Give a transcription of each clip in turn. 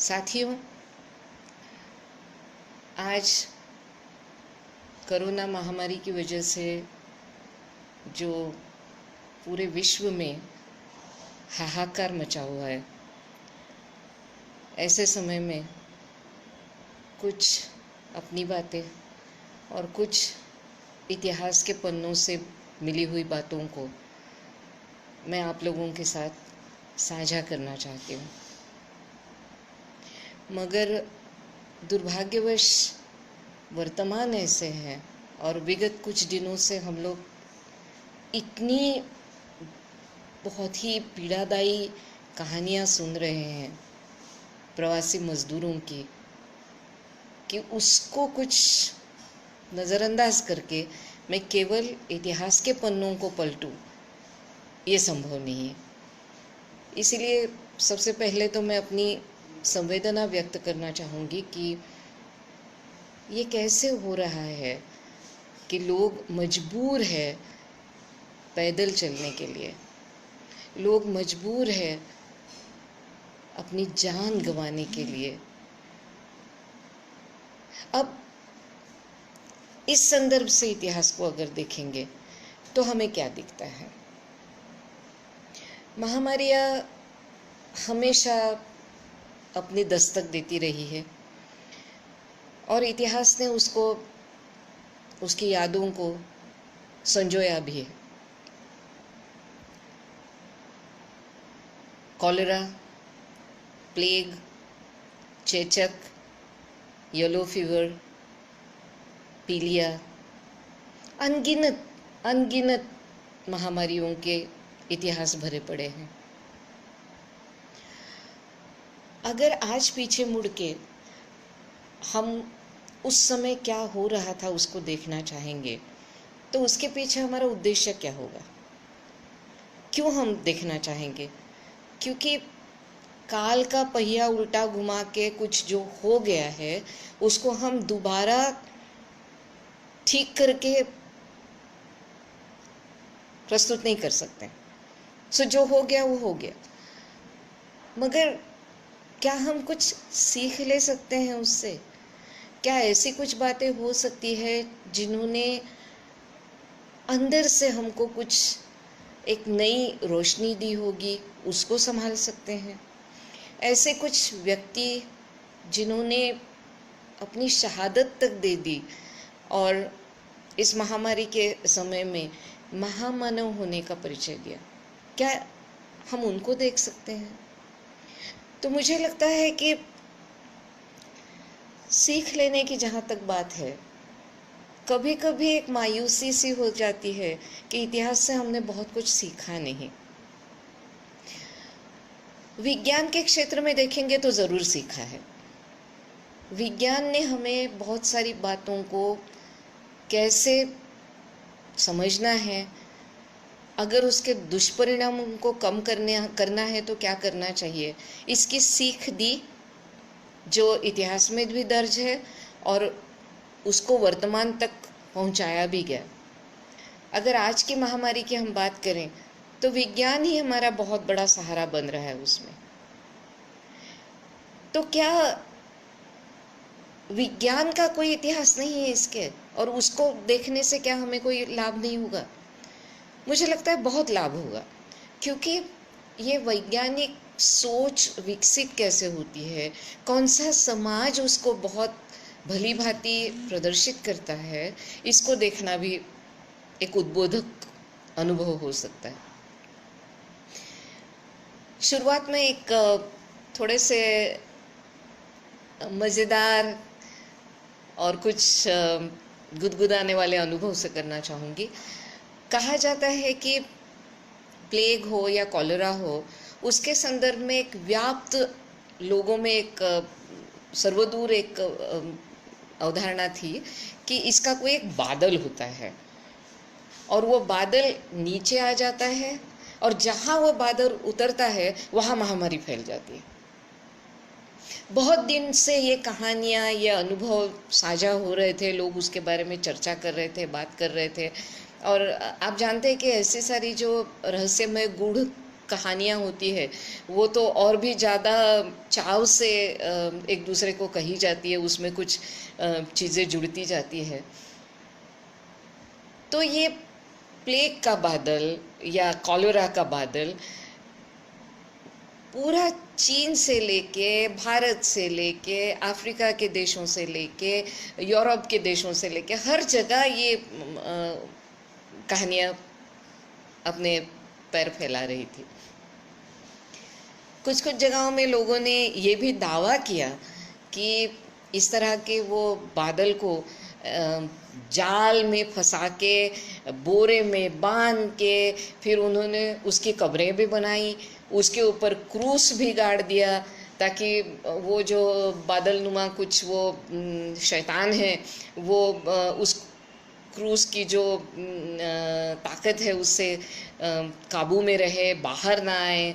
साथियों, आज कोरोना महामारी की वजह से जो पूरे विश्व में हाहाकार मचा हुआ है, ऐसे समय में कुछ अपनी बातें और कुछ इतिहास के पन्नों से मिली हुई बातों को मैं आप लोगों के साथ साझा करना चाहती हूँ। मगर दुर्भाग्यवश वर्तमान ऐसे है और विगत कुछ दिनों से हम लोग इतनी बहुत ही पीड़ादायी कहानियाँ सुन रहे हैं प्रवासी मजदूरों की कि उसको कुछ नज़रअंदाज करके मैं केवल इतिहास के पन्नों को पलटूं, ये संभव नहीं है। इसीलिए सबसे पहले तो मैं अपनी संवेदना व्यक्त करना चाहूँगी कि ये कैसे हो रहा है कि लोग मजबूर है पैदल चलने के लिए, लोग मजबूर है अपनी जान गंवाने के लिए। अब इस संदर्भ से इतिहास को अगर देखेंगे तो हमें क्या दिखता है? महामारियाँ हमेशा अपनी दस्तक देती रही है और इतिहास ने उसकी यादों को संजोया भी है। कॉलेरा, प्लेग, चेचक, येलो फीवर, पीलिया, अनगिनत महामारियों के इतिहास भरे पड़े हैं। अगर आज पीछे मुड़ के हम उस समय क्या हो रहा था उसको देखना चाहेंगे तो उसके पीछे हमारा उद्देश्य क्या होगा? क्यों हम देखना चाहेंगे? क्योंकि काल का पहिया उल्टा घुमा के कुछ जो हो गया है उसको हम दोबारा ठीक करके प्रस्तुत नहीं कर सकते। सो जो हो गया वो हो गया, मगर क्या हम कुछ सीख ले सकते हैं उससे? क्या ऐसी कुछ बातें हो सकती है जिन्होंने अंदर से हमको कुछ एक नई रोशनी दी होगी, उसको संभाल सकते हैं? ऐसे कुछ व्यक्ति जिन्होंने अपनी शहादत तक दे दी और इस महामारी के समय में महामानव होने का परिचय दिया, क्या हम उनको देख सकते हैं? तो मुझे लगता है कि सीख लेने की जहाँ तक बात है, कभी कभी एक मायूसी सी हो जाती है कि इतिहास से हमने बहुत कुछ सीखा नहीं। विज्ञान के क्षेत्र में देखेंगे तो ज़रूर सीखा है। विज्ञान ने हमें बहुत सारी बातों को कैसे समझना है, अगर उसके दुष्परिणामों को कम करना है तो क्या करना चाहिए, इसकी सीख दी, जो इतिहास में भी दर्ज है और उसको वर्तमान तक पहुंचाया भी गया। अगर आज की महामारी की हम बात करें तो विज्ञान ही हमारा बहुत बड़ा सहारा बन रहा है उसमें। तो क्या विज्ञान का कोई इतिहास नहीं है इसके, और उसको देखने से क्या हमें कोई लाभ नहीं होगा? मुझे लगता है बहुत लाभ होगा, क्योंकि ये वैज्ञानिक सोच विकसित कैसे होती है, कौन सा समाज उसको बहुत भली भांति प्रदर्शित करता है, इसको देखना भी एक उद्बोधक अनुभव हो सकता है। शुरुआत में एक थोड़े से मज़ेदार और कुछ गुदगुदाने वाले अनुभव से करना चाहूँगी। कहा जाता है कि प्लेग हो या कॉलेरा हो, उसके संदर्भ में एक व्याप्त लोगों में एक सर्वदूर एक अवधारणा थी कि इसका कोई एक बादल होता है और वो बादल नीचे आ जाता है और जहाँ वो बादल उतरता है वहाँ महामारी फैल जाती है। बहुत दिन से ये कहानियाँ, ये अनुभव साझा हो रहे थे, लोग उसके बारे में चर्चा कर रहे थे, बात कर रहे थे। और आप जानते हैं कि ऐसी सारी जो रहस्यमय गूढ़ कहानियाँ होती है वो तो और भी ज़्यादा चाव से एक दूसरे को कही जाती है, उसमें कुछ चीज़ें जुड़ती जाती है। तो ये प्लेग का बादल या कॉलेरा का बादल पूरा चीन से लेके, भारत से लेके, अफ्रीका के देशों से लेके, यूरोप के देशों से लेके हर जगह ये कहानियाँ अपने पैर फैला रही थी। कुछ कुछ जगहों में लोगों ने ये भी दावा किया कि इस तरह के वो बादल को जाल में फंसा के, बोरे में बांध के, फिर उन्होंने उसकी कब्रें भी बनाई, उसके ऊपर क्रूस भी गाड़ दिया ताकि वो जो बादल नुमा कुछ वो शैतान है वो उस क्रूस की जो ताकत है उससे काबू में रहे, बाहर ना आए।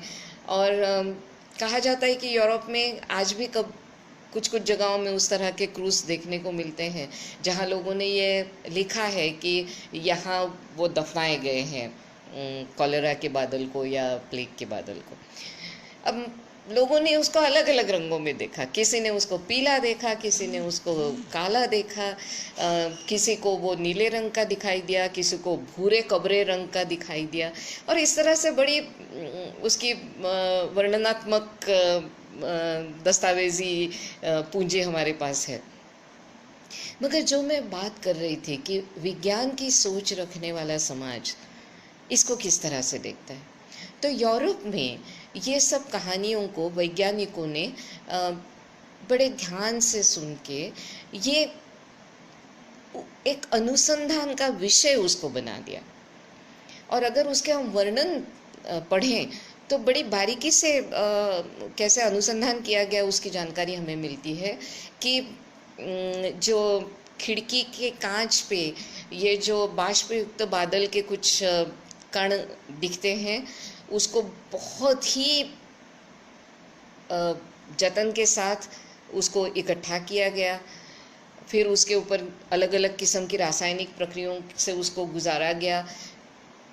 और कहा जाता है कि यूरोप में आज भी कुछ कुछ जगहों में उस तरह के क्रूज देखने को मिलते हैं जहां लोगों ने ये लिखा है कि यहाँ वो दफनाए गए हैं कॉलेरा के बादल को या प्लेग के बादल को। अब लोगों ने उसको अलग अलग रंगों में देखा, किसी ने उसको पीला देखा, किसी ने उसको काला देखा, किसी को वो नीले रंग का दिखाई दिया, किसी को भूरे कबरे रंग का दिखाई दिया, और इस तरह से बड़ी उसकी वर्णनात्मक दस्तावेजी पूंजी हमारे पास है। मगर जो मैं बात कर रही थी कि विज्ञान की सोच रखने वाला समाज इसको किस तरह से देखता है, तो यूरोप में ये सब कहानियों को वैज्ञानिकों ने बड़े ध्यान से सुन के ये एक अनुसंधान का विषय उसको बना दिया। और अगर उसके हम वर्णन पढ़ें तो बड़ी बारीकी से कैसे अनुसंधान किया गया उसकी जानकारी हमें मिलती है कि जो खिड़की के कांच पे ये जो बाष्पयुक्त बादल के कुछ कण दिखते हैं उसको बहुत ही जतन के साथ उसको इकट्ठा किया गया, फिर उसके ऊपर अलग अलग किस्म की रासायनिक प्रक्रियाओं से उसको गुजारा गया,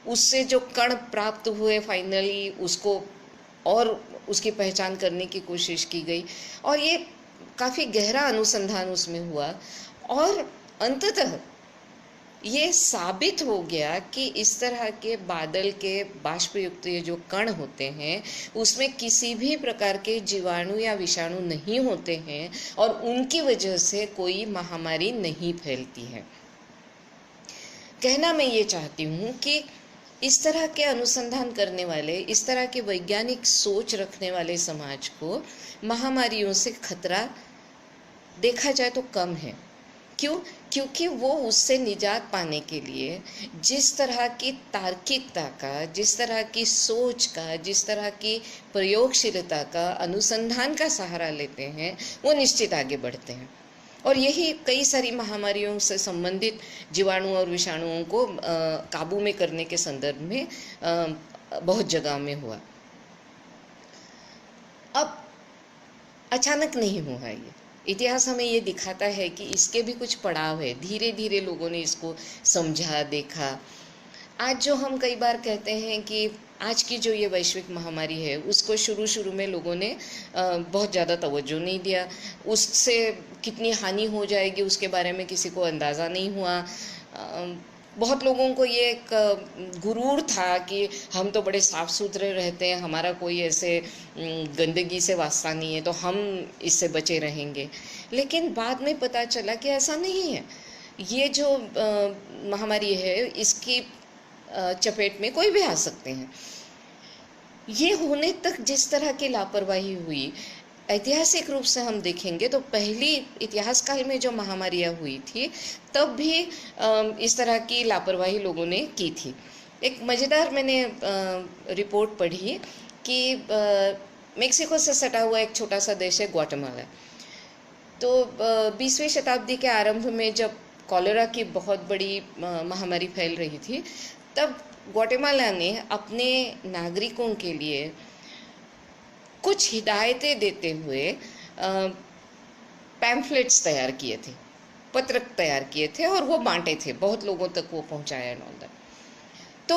उससे जो कण प्राप्त हुए फाइनली उसको और उसकी पहचान करने की कोशिश की गई, और ये काफ़ी गहरा अनुसंधान उसमें हुआ। और अंततः ये साबित हो गया कि इस तरह के बादल के बाष्पयुक्त ये जो कण होते हैं उसमें किसी भी प्रकार के जीवाणु या विषाणु नहीं होते हैं और उनकी वजह से कोई महामारी नहीं फैलती है। कहना मैं ये चाहती हूँ कि इस तरह के अनुसंधान करने वाले, इस तरह के वैज्ञानिक सोच रखने वाले समाज को महामारियों से खतरा देखा जाए तो कम है। क्यों? क्योंकि वो उससे निजात पाने के लिए जिस तरह की तार्किकता का, जिस तरह की सोच का, जिस तरह की प्रयोगशीलता का, अनुसंधान का सहारा लेते हैं वो निश्चित आगे बढ़ते हैं। और यही कई सारी महामारियों से संबंधित जीवाणु और विषाणुओं को काबू में करने के संदर्भ में बहुत जगह में हुआ। अब अचानक नहीं हुआ ये, इतिहास हमें ये दिखाता है कि इसके भी कुछ पड़ाव है, धीरे धीरे लोगों ने इसको समझा, देखा। आज जो हम कई बार कहते हैं कि आज की जो ये वैश्विक महामारी है उसको शुरू में लोगों ने बहुत ज़्यादा तवज्जो नहीं दिया, उससे कितनी हानि हो जाएगी उसके बारे में किसी को अंदाज़ा नहीं हुआ। बहुत लोगों को ये एक गुरूर था कि हम तो बड़े साफ़ सुथरे रहते हैं, हमारा कोई ऐसे गंदगी से वास्ता नहीं है तो हम इससे बचे रहेंगे। लेकिन बाद में पता चला कि ऐसा नहीं है। ये जो महामारी है इसकी चपेट में कोई भी आ सकते हैं। ये होने तक जिस तरह की लापरवाही हुई, ऐतिहासिक रूप से हम देखेंगे तो पहली इतिहास काल में जो महामारियाँ हुई थी तब भी इस तरह की लापरवाही लोगों ने की थी। एक मज़ेदार मैंने रिपोर्ट पढ़ी कि मेक्सिको से सटा हुआ एक छोटा सा देश है ग्वाटेमाला। तो 20वीं शताब्दी के आरंभ में जब कॉलेरा की बहुत बड़ी महामारी फैल रही थी तब ग्वाटेमाला ने अपने नागरिकों के लिए कुछ हिदायतें देते हुए पैम्फलेट्स तैयार किए थे, पत्रक तैयार किए थे और वो बांटे थे, बहुत लोगों तक वो पहुंचाया नॉर्दर। तो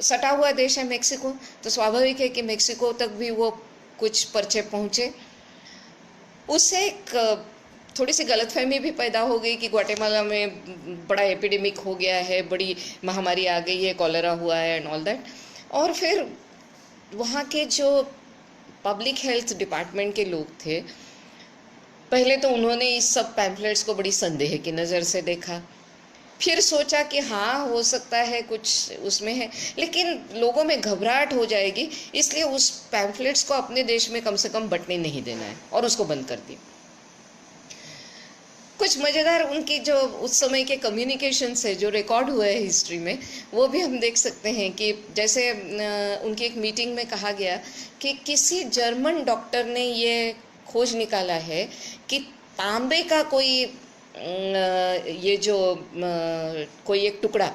सटा हुआ देश है मेक्सिको, तो स्वाभाविक है कि मेक्सिको तक भी वो कुछ पर्चे पहुंचे। उससे एक थोड़ी सी गलतफहमी भी पैदा हो गई कि ग्वाटेमाला में बड़ा एपिडेमिक हो गया है, बड़ी महामारी आ गई है, कॉलेरा हुआ है एंड ऑल दैट। और फिर वहाँ के जो पब्लिक हेल्थ डिपार्टमेंट के लोग थे, पहले तो उन्होंने इस सब पैम्फलेट्स को बड़ी संदेह की नज़र से देखा, फिर सोचा कि हाँ हो सकता है कुछ उसमें है, लेकिन लोगों में घबराहट हो जाएगी, इसलिए उस पैम्फलेट्स को अपने देश में कम से कम बंटने नहीं देना है, और उसको बंद कर दिया। कुछ मज़ेदार उनकी जो उस समय के कम्युनिकेशन से जो रिकॉर्ड हुए हैं हिस्ट्री में, वो भी हम देख सकते हैं कि जैसे उनकी एक मीटिंग में कहा गया कि किसी जर्मन डॉक्टर ने ये खोज निकाला है कि तांबे का कोई ये जो कोई एक टुकड़ा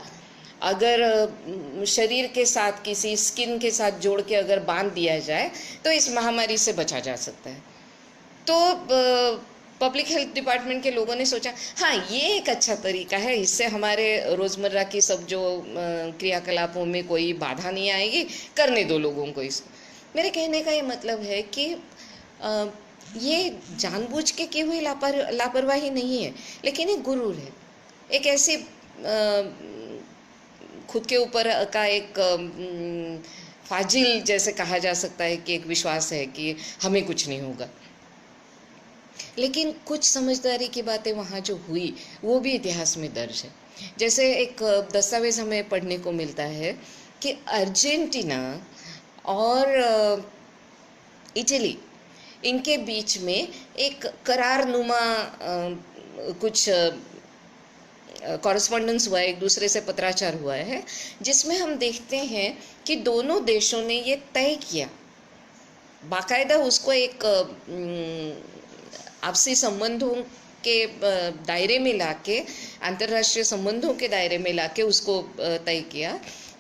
अगर शरीर के साथ किसी स्किन के साथ जोड़ के अगर बांध दिया जाए तो इस महामारी से बचा जा सकता है। तो पब्लिक हेल्थ डिपार्टमेंट के लोगों ने सोचा हाँ ये एक अच्छा तरीका है, इससे हमारे रोज़मर्रा की सब जो क्रियाकलापों में कोई बाधा नहीं आएगी, करने दो लोगों को इसको। मेरे कहने का ये मतलब है कि ये जानबूझ के की हुई लापरवाही नहीं है, लेकिन एक गुरूर है, एक ऐसी खुद के ऊपर का एक फाजिल जैसे कहा जा सकता है कि एक विश्वास है कि हमें कुछ नहीं होगा। लेकिन कुछ समझदारी की बातें वहाँ जो हुई वो भी इतिहास में दर्ज है। जैसे एक दस्तावेज हमें पढ़ने को मिलता है कि अर्जेंटीना और इटली, इनके बीच में एक करारनुमा कुछ कॉरेस्पॉन्डेंस हुआ है, एक दूसरे से पत्राचार हुआ है, जिसमें हम देखते हैं कि दोनों देशों ने ये तय किया, बाकायदा उसको एक आपसी संबंधों के दायरे में लाके, अंतर्राष्ट्रीय संबंधों के दायरे में लाके उसको तय किया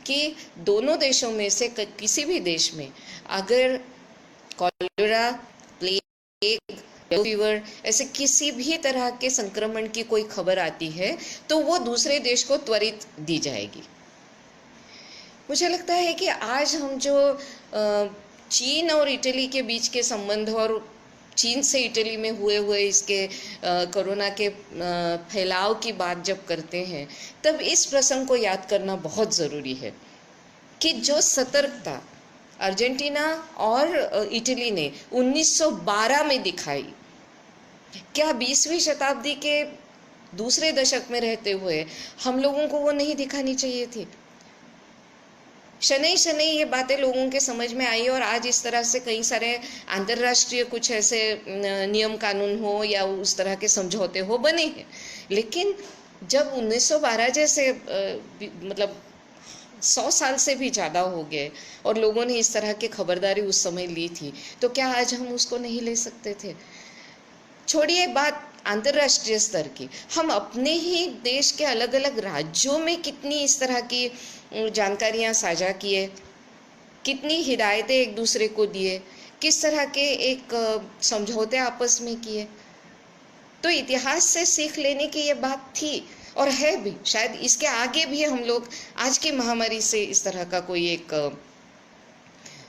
कि दोनों देशों में से किसी भी देश में अगर कॉलेरा, प्लेग, फीवर ऐसे किसी भी तरह के संक्रमण की कोई खबर आती है तो वो दूसरे देश को त्वरित दी जाएगी। मुझे लगता है कि आज हम जो चीन और इटली के बीच के संबंध और चीन से इटली में हुए इसके कोरोना के फैलाव की बात जब करते हैं, तब इस प्रसंग को याद करना बहुत ज़रूरी है कि जो सतर्कता अर्जेंटीना और इटली ने 1912 में दिखाई, क्या 20वीं शताब्दी के दूसरे दशक में रहते हुए हम लोगों को वो नहीं दिखानी चाहिए थी? शनै शनै ये बातें लोगों के समझ में आई और आज इस तरह से कई सारे अंतर्राष्ट्रीय कुछ ऐसे नियम कानून हो या उस तरह के समझौते हो बने हैं। लेकिन जब 1912 जैसे मतलब 100 साल से भी ज़्यादा हो गए और लोगों ने इस तरह की खबरदारी उस समय ली थी, तो क्या आज हम उसको नहीं ले सकते थे? छोड़िए बात अंतर्राष्ट्रीय स्तर की, हम अपने ही देश के अलग अलग राज्यों में कितनी इस तरह की जानकारियां साझा किए, कितनी हिदायतें एक दूसरे को दिए, किस तरह के एक समझौते आपस में किए। तो इतिहास से सीख लेने की ये बात थी और है भी। शायद इसके आगे भी हम लोग आज की महामारी से इस तरह का कोई एक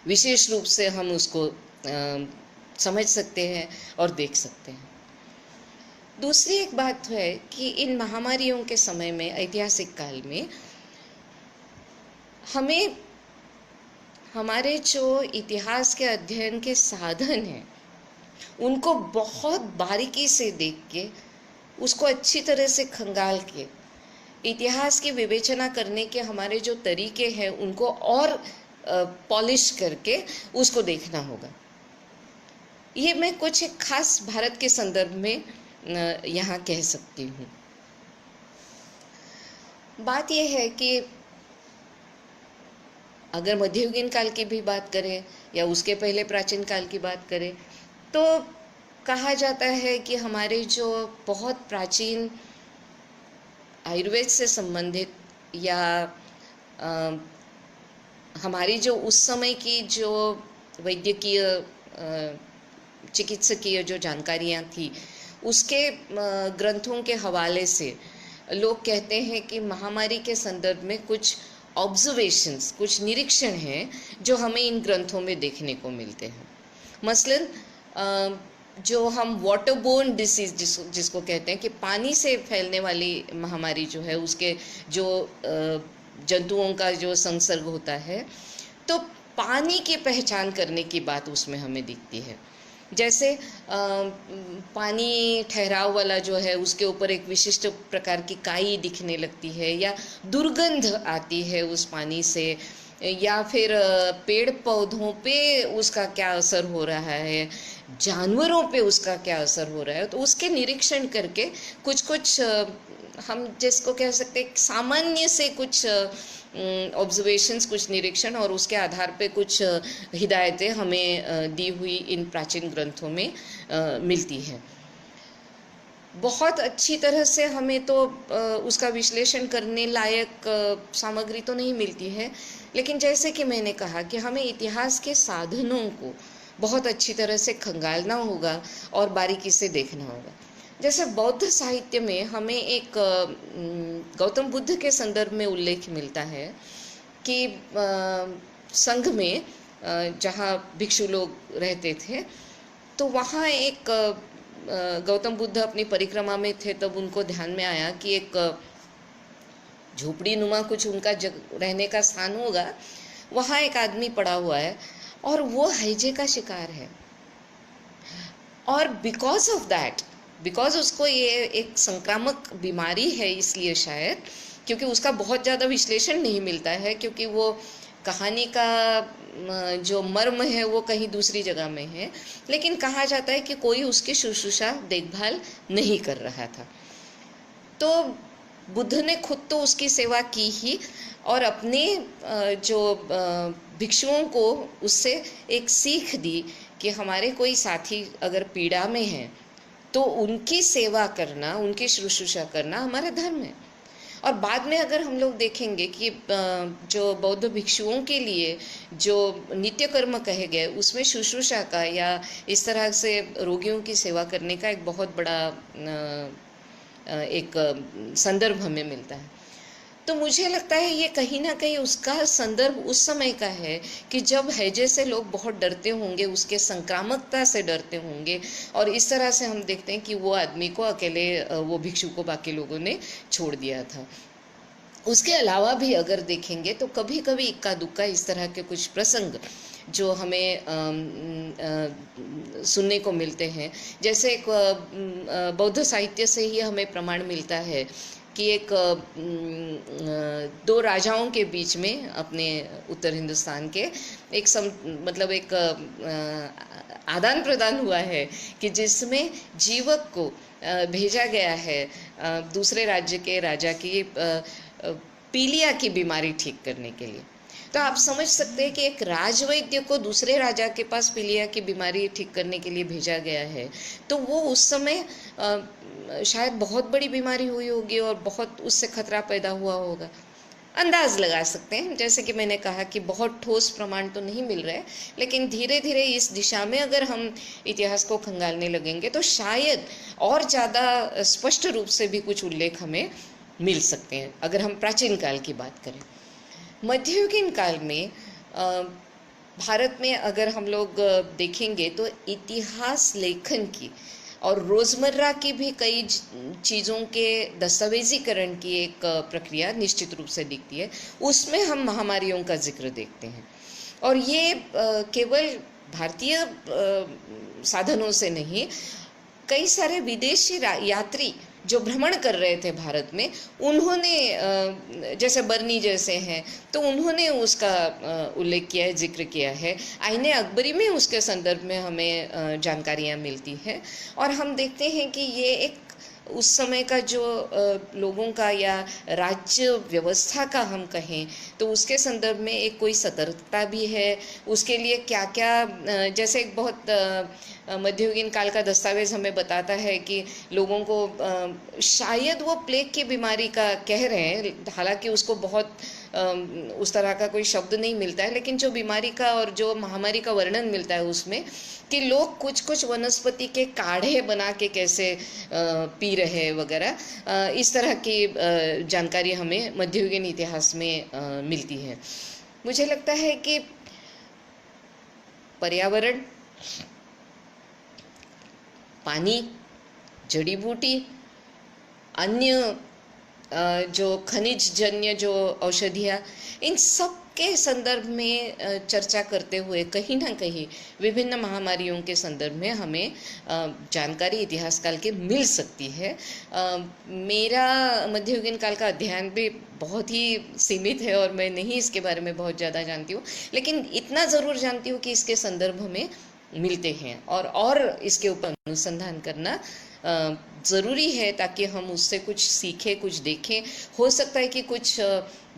विशेष रूप से हम उसको समझ सकते हैं और देख सकते हैं। दूसरी एक बात है कि इन महामारियों के समय में, ऐतिहासिक काल में, हमें हमारे जो इतिहास के अध्ययन के साधन हैं उनको बहुत बारीकी से देख के, उसको अच्छी तरह से खंगाल के, इतिहास की विवेचना करने के हमारे जो तरीके हैं उनको और पॉलिश करके उसको देखना होगा। ये मैं कुछ एक खास भारत के संदर्भ में यहाँ कह सकती हूँ। बात यह है कि अगर मध्ययुगीन काल की भी बात करें या उसके पहले प्राचीन काल की बात करें, तो कहा जाता है कि हमारे जो बहुत प्राचीन आयुर्वेद से संबंधित या हमारी जो उस समय की जो वैद्यकीय चिकित्सकीय जो जानकारियाँ थी, उसके ग्रंथों के हवाले से लोग कहते हैं कि महामारी के संदर्भ में कुछ ऑब्जर्वेशंस, कुछ निरीक्षण हैं जो हमें इन ग्रंथों में देखने को मिलते हैं। मसलन जो हम वाटरबोर्न डिसीज जिसको कहते हैं कि पानी से फैलने वाली महामारी जो है, उसके जो जंतुओं का जो संसर्ग होता है, तो पानी की पहचान करने की बात उसमें हमें दिखती है। जैसे पानी ठहराव वाला जो है, उसके ऊपर एक विशिष्ट प्रकार की काई दिखने लगती है, या दुर्गंध आती है उस पानी से, या फिर पेड़ पौधों पे उसका क्या असर हो रहा है, जानवरों पे उसका क्या असर हो रहा है। तो उसके निरीक्षण करके कुछ कुछ हम जिसको कह सकते हैं सामान्य से कुछ ऑब्जर्वेशंस, कुछ निरीक्षण, और उसके आधार पे कुछ हिदायतें हमें दी हुई इन प्राचीन ग्रंथों में मिलती हैं। बहुत अच्छी तरह से हमें तो उसका विश्लेषण करने लायक सामग्री तो नहीं मिलती है, लेकिन जैसे कि मैंने कहा कि हमें इतिहास के साधनों को बहुत अच्छी तरह से खंगालना होगा और बारीकी से देखना होगा। जैसे बौद्ध साहित्य में हमें एक गौतम बुद्ध के संदर्भ में उल्लेख मिलता है कि संघ में जहाँ भिक्षु लोग रहते थे, तो वहाँ एक गौतम बुद्ध अपनी परिक्रमा में थे, तब उनको ध्यान में आया कि एक झोपड़ी नुमा कुछ उनका रहने का स्थान होगा, वहाँ एक आदमी पड़ा हुआ है और वो हैजे का शिकार है। और बिकॉज उसको ये एक संक्रामक बीमारी है, इसलिए शायद, क्योंकि उसका बहुत ज़्यादा विश्लेषण नहीं मिलता है, क्योंकि वो कहानी का जो मर्म है वो कहीं दूसरी जगह में है, लेकिन कहा जाता है कि कोई उसकी शुश्रूषा देखभाल नहीं कर रहा था। तो बुद्ध ने खुद तो उसकी सेवा की ही, और अपने जो भिक्षुओं को उससे एक सीख दी कि हमारे कोई साथी अगर पीड़ा में है तो उनकी सेवा करना, उनकी शुश्रूषा करना हमारा धर्म है। और बाद में अगर हम लोग देखेंगे कि जो बौद्ध भिक्षुओं के लिए जो नित्य कर्म कहे गए, उसमें शुश्रूषा का या इस तरह से रोगियों की सेवा करने का एक बहुत बड़ा एक संदर्भ हमें मिलता है। तो मुझे लगता है ये कहीं ना कहीं उसका संदर्भ उस समय का है कि जब हैजे से लोग बहुत डरते होंगे, उसके संक्रामकता से डरते होंगे, और इस तरह से हम देखते हैं कि वो आदमी को अकेले, वो भिक्षु को बाकी लोगों ने छोड़ दिया था। उसके अलावा भी अगर देखेंगे तो कभी कभी इक्का दुक्का इस तरह के कुछ प्रसंग जो हमें सुनने को मिलते हैं। जैसे एक बौद्ध साहित्य से ही हमें प्रमाण मिलता है कि एक दो राजाओं के बीच में, अपने उत्तर हिंदुस्तान के, मतलब एक आदान प्रदान हुआ है कि जिसमें जीवक को भेजा गया है दूसरे राज्य के राजा की पीलिया की बीमारी ठीक करने के लिए। तो आप समझ सकते हैं कि एक राजवैद्य को दूसरे राजा के पास पीलिया की बीमारी ठीक करने के लिए भेजा गया है, तो वो उस समय शायद बहुत बड़ी बीमारी हुई होगी और बहुत उससे खतरा पैदा हुआ होगा। अंदाज लगा सकते हैं, जैसे कि मैंने कहा कि बहुत ठोस प्रमाण तो नहीं मिल रहे, लेकिन धीरे धीरे इस दिशा में अगर हम इतिहास को खंगालने लगेंगे तो शायद और ज़्यादा स्पष्ट रूप से भी कुछ उल्लेख हमें मिल सकते हैं, अगर हम प्राचीन काल की बात करें। मध्ययुगीन काल में भारत में अगर हम लोग देखेंगे तो इतिहास लेखन की और रोज़मर्रा की भी कई चीज़ों के दस्तावेजीकरण की एक प्रक्रिया निश्चित रूप से दिखती है। उसमें हम महामारियों का जिक्र देखते हैं, और ये केवल भारतीय साधनों से नहीं, कई सारे विदेशी यात्री जो भ्रमण कर रहे थे भारत में, उन्होंने, जैसे बर्नी जैसे हैं, तो उन्होंने उसका उल्लेख किया है, जिक्र किया है। आईने अकबरी में उसके संदर्भ में हमें जानकारियाँ मिलती हैं, और हम देखते हैं कि ये एक उस समय का जो लोगों का या राज्य व्यवस्था का हम कहें तो उसके संदर्भ में एक कोई सतर्कता भी है। उसके लिए क्या क्या, जैसे एक बहुत मध्ययुगीन काल का दस्तावेज हमें बताता है कि लोगों को शायद वो प्लेग की बीमारी का कह रहे हैं, हालांकि उसको बहुत उस तरह का कोई शब्द नहीं मिलता है, लेकिन जो बीमारी का और जो महामारी का वर्णन मिलता है उसमें कि लोग कुछ कुछ वनस्पति के काढ़े बना के कैसे पी रहे वगैरह, इस तरह की जानकारी हमें मध्ययुगीन इतिहास में मिलती है। मुझे लगता है कि पर्यावरण, पानी, जड़ी बूटी, अन्य जो खनिज जन्य जो औषधियाँ, इन सब के संदर्भ में चर्चा करते हुए कहीं ना कहीं विभिन्न महामारियों के संदर्भ में हमें जानकारी इतिहास काल की मिल सकती है। मेरा मध्ययुगीन काल का अध्ययन भी बहुत ही सीमित है और मैं नहीं इसके बारे में बहुत ज़्यादा जानती हूँ, लेकिन इतना ज़रूर जानती हूँ कि इसके संदर्भ हमें मिलते हैं और इसके ऊपर अनुसंधान करना ज़रूरी है ताकि हम उससे कुछ सीखें, कुछ देखें। हो सकता है कि कुछ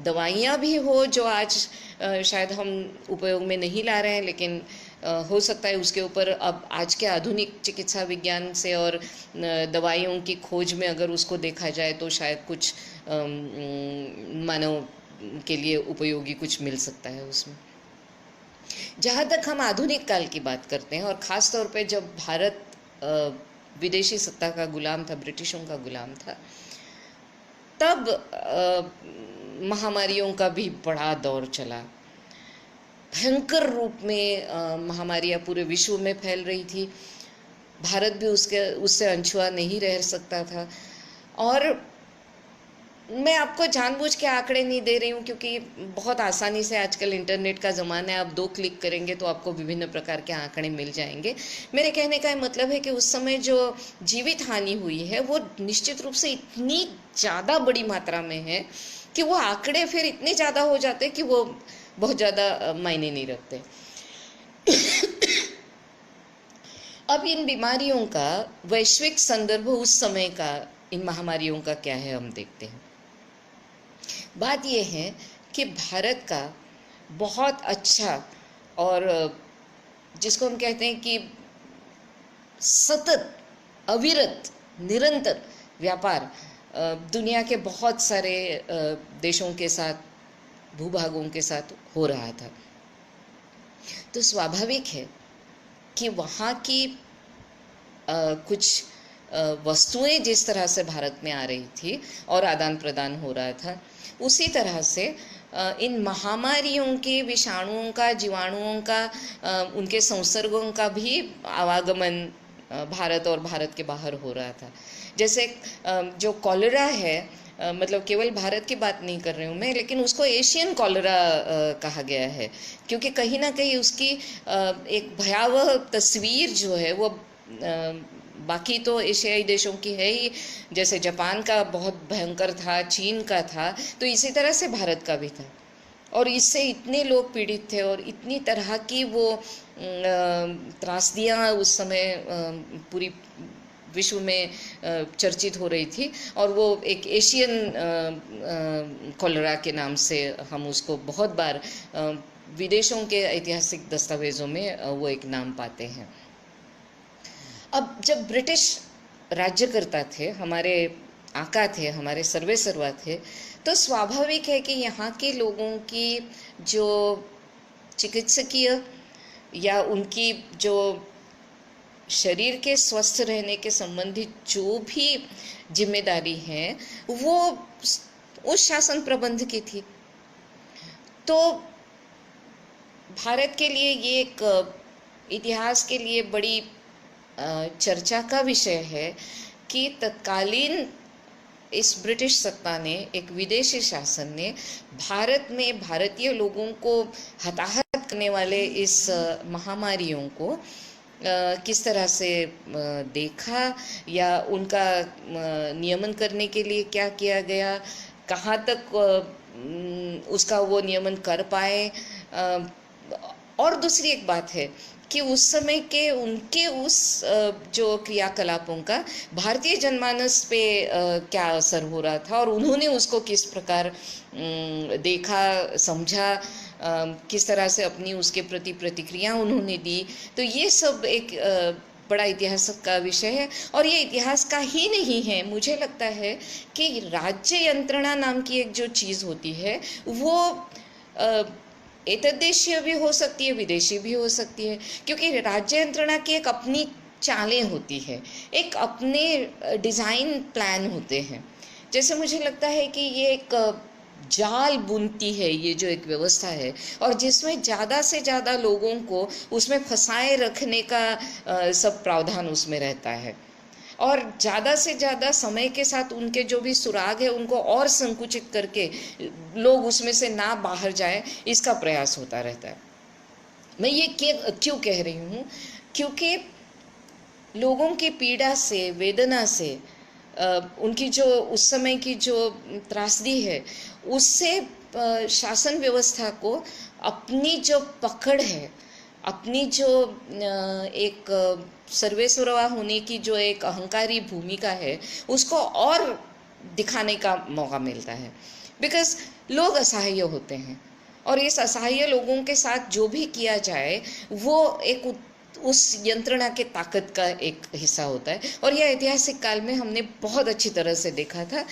दवाइयाँ भी हो जो आज शायद हम उपयोग में नहीं ला रहे हैं, लेकिन हो सकता है उसके ऊपर अब आज के आधुनिक चिकित्सा विज्ञान से और दवाइयों की खोज में अगर उसको देखा जाए तो शायद कुछ मानव के लिए उपयोगी कुछ मिल सकता है उसमें। जहाँ तक हम आधुनिक काल की बात करते हैं और ख़ास तौर पे जब भारत विदेशी सत्ता का गुलाम था, ब्रिटिशों का गुलाम था, तब महामारियों का भी बड़ा दौर चला। भयंकर रूप में महामारियाँ पूरे विश्व में फैल रही थी। भारत भी उससे अनछुआ नहीं रह सकता था। और मैं आपको जानबूझ के आंकड़े नहीं दे रही हूँ क्योंकि बहुत आसानी से आजकल इंटरनेट का ज़माना है, आप 2 क्लिक करेंगे तो आपको विभिन्न प्रकार के आंकड़े मिल जाएंगे। मेरे कहने का मतलब है कि उस समय जो जीवित हानि हुई है वो निश्चित रूप से इतनी ज़्यादा बड़ी मात्रा में है कि वो आंकड़े फिर इतने ज़्यादा हो जाते हैं कि वो बहुत ज़्यादा मायने नहीं रखते। अब इन बीमारियों का वैश्विक संदर्भ उस समय का, इन महामारियों का क्या है, हम देखते हैं। बात यह है कि भारत का बहुत अच्छा और जिसको हम कहते हैं कि सतत, अविरत, निरंतर व्यापार दुनिया के बहुत सारे देशों के साथ, भूभागों के साथ हो रहा था। तो स्वाभाविक है कि वहाँ की कुछ वस्तुएं जिस तरह से भारत में आ रही थी और आदान प्रदान हो रहा था, उसी तरह से इन महामारियों के, विषाणुओं का, जीवाणुओं का, उनके संसर्गों का भी आवागमन भारत और भारत के बाहर हो रहा था। जैसे जो कॉलेरा है, मतलब केवल भारत की बात नहीं कर रही हूँ मैं, लेकिन उसको एशियन कॉलेरा कहा गया है क्योंकि कहीं ना कहीं उसकी एक भयावह तस्वीर जो है वो बाकी तो एशियाई देशों की है ही, जैसे जापान का बहुत भयंकर था, चीन का था, तो इसी तरह से भारत का भी था। और इससे इतने लोग पीड़ित थे और इतनी तरह की वो त्रासदियाँ उस समय पूरी विश्व में चर्चित हो रही थी, और वो एक एशियन कॉलेरा के नाम से हम उसको बहुत बार विदेशों के ऐतिहासिक दस्तावेज़ों में वो एक नाम पाते हैं। अब जब ब्रिटिश राज्य करता थे, हमारे आका थे, हमारे सर्वेसर्वा थे, तो स्वाभाविक है कि यहाँ के लोगों की जो चिकित्सकीय या उनकी जो शरीर के स्वस्थ रहने के संबंधित जो भी जिम्मेदारी है वो उस शासन प्रबंध की थी। तो भारत के लिए ये एक इतिहास के लिए बड़ी चर्चा का विषय है कि तत्कालीन इस ब्रिटिश सत्ता ने, एक विदेशी शासन ने भारत में भारतीय लोगों को हताहत करने वाले इस महामारियों को किस तरह से देखा या उनका नियमन करने के लिए क्या किया गया, कहाँ तक उसका वो नियमन कर पाए। और दूसरी एक बात है कि उस समय के उनके उस जो क्रियाकलापों का भारतीय जनमानस पे क्या असर हो रहा था और उन्होंने उसको किस प्रकार देखा, समझा, किस तरह से अपनी उसके प्रति प्रतिक्रिया उन्होंने दी। तो ये सब एक बड़ा इतिहास का विषय है। और ये इतिहास का ही नहीं है, मुझे लगता है कि राज्य यंत्रणा नाम की एक जो चीज़ होती है वो एतद्देशीय भी हो सकती है, विदेशी भी हो सकती है, क्योंकि राज्य यंत्रणा की एक अपनी चालें होती है, एक अपने डिज़ाइन प्लान होते हैं। जैसे मुझे लगता है कि ये एक जाल बुनती है ये जो एक व्यवस्था है, और जिसमें ज़्यादा से ज़्यादा लोगों को उसमें फंसाए रखने का सब प्रावधान उसमें रहता है, और ज़्यादा से ज़्यादा समय के साथ उनके जो भी सुराग है उनको और संकुचित करके लोग उसमें से ना बाहर जाए, इसका प्रयास होता रहता है। मैं ये क्यों कह रही हूँ, क्योंकि लोगों की पीड़ा से, वेदना से, उनकी जो उस समय की जो त्रासदी है, उससे शासन व्यवस्था को अपनी जो पकड़ है, अपनी जो एक सर्वेसर्वा होने की जो एक अहंकारी भूमिका है, उसको और दिखाने का मौका मिलता है। बिकॉज लोग असहाय होते हैं, और इस असहाय लोगों के साथ जो भी किया जाए वो एक उस यंत्रणा के ताकत का एक हिस्सा होता है। और यह ऐतिहासिक काल में हमने बहुत अच्छी तरह से देखा था।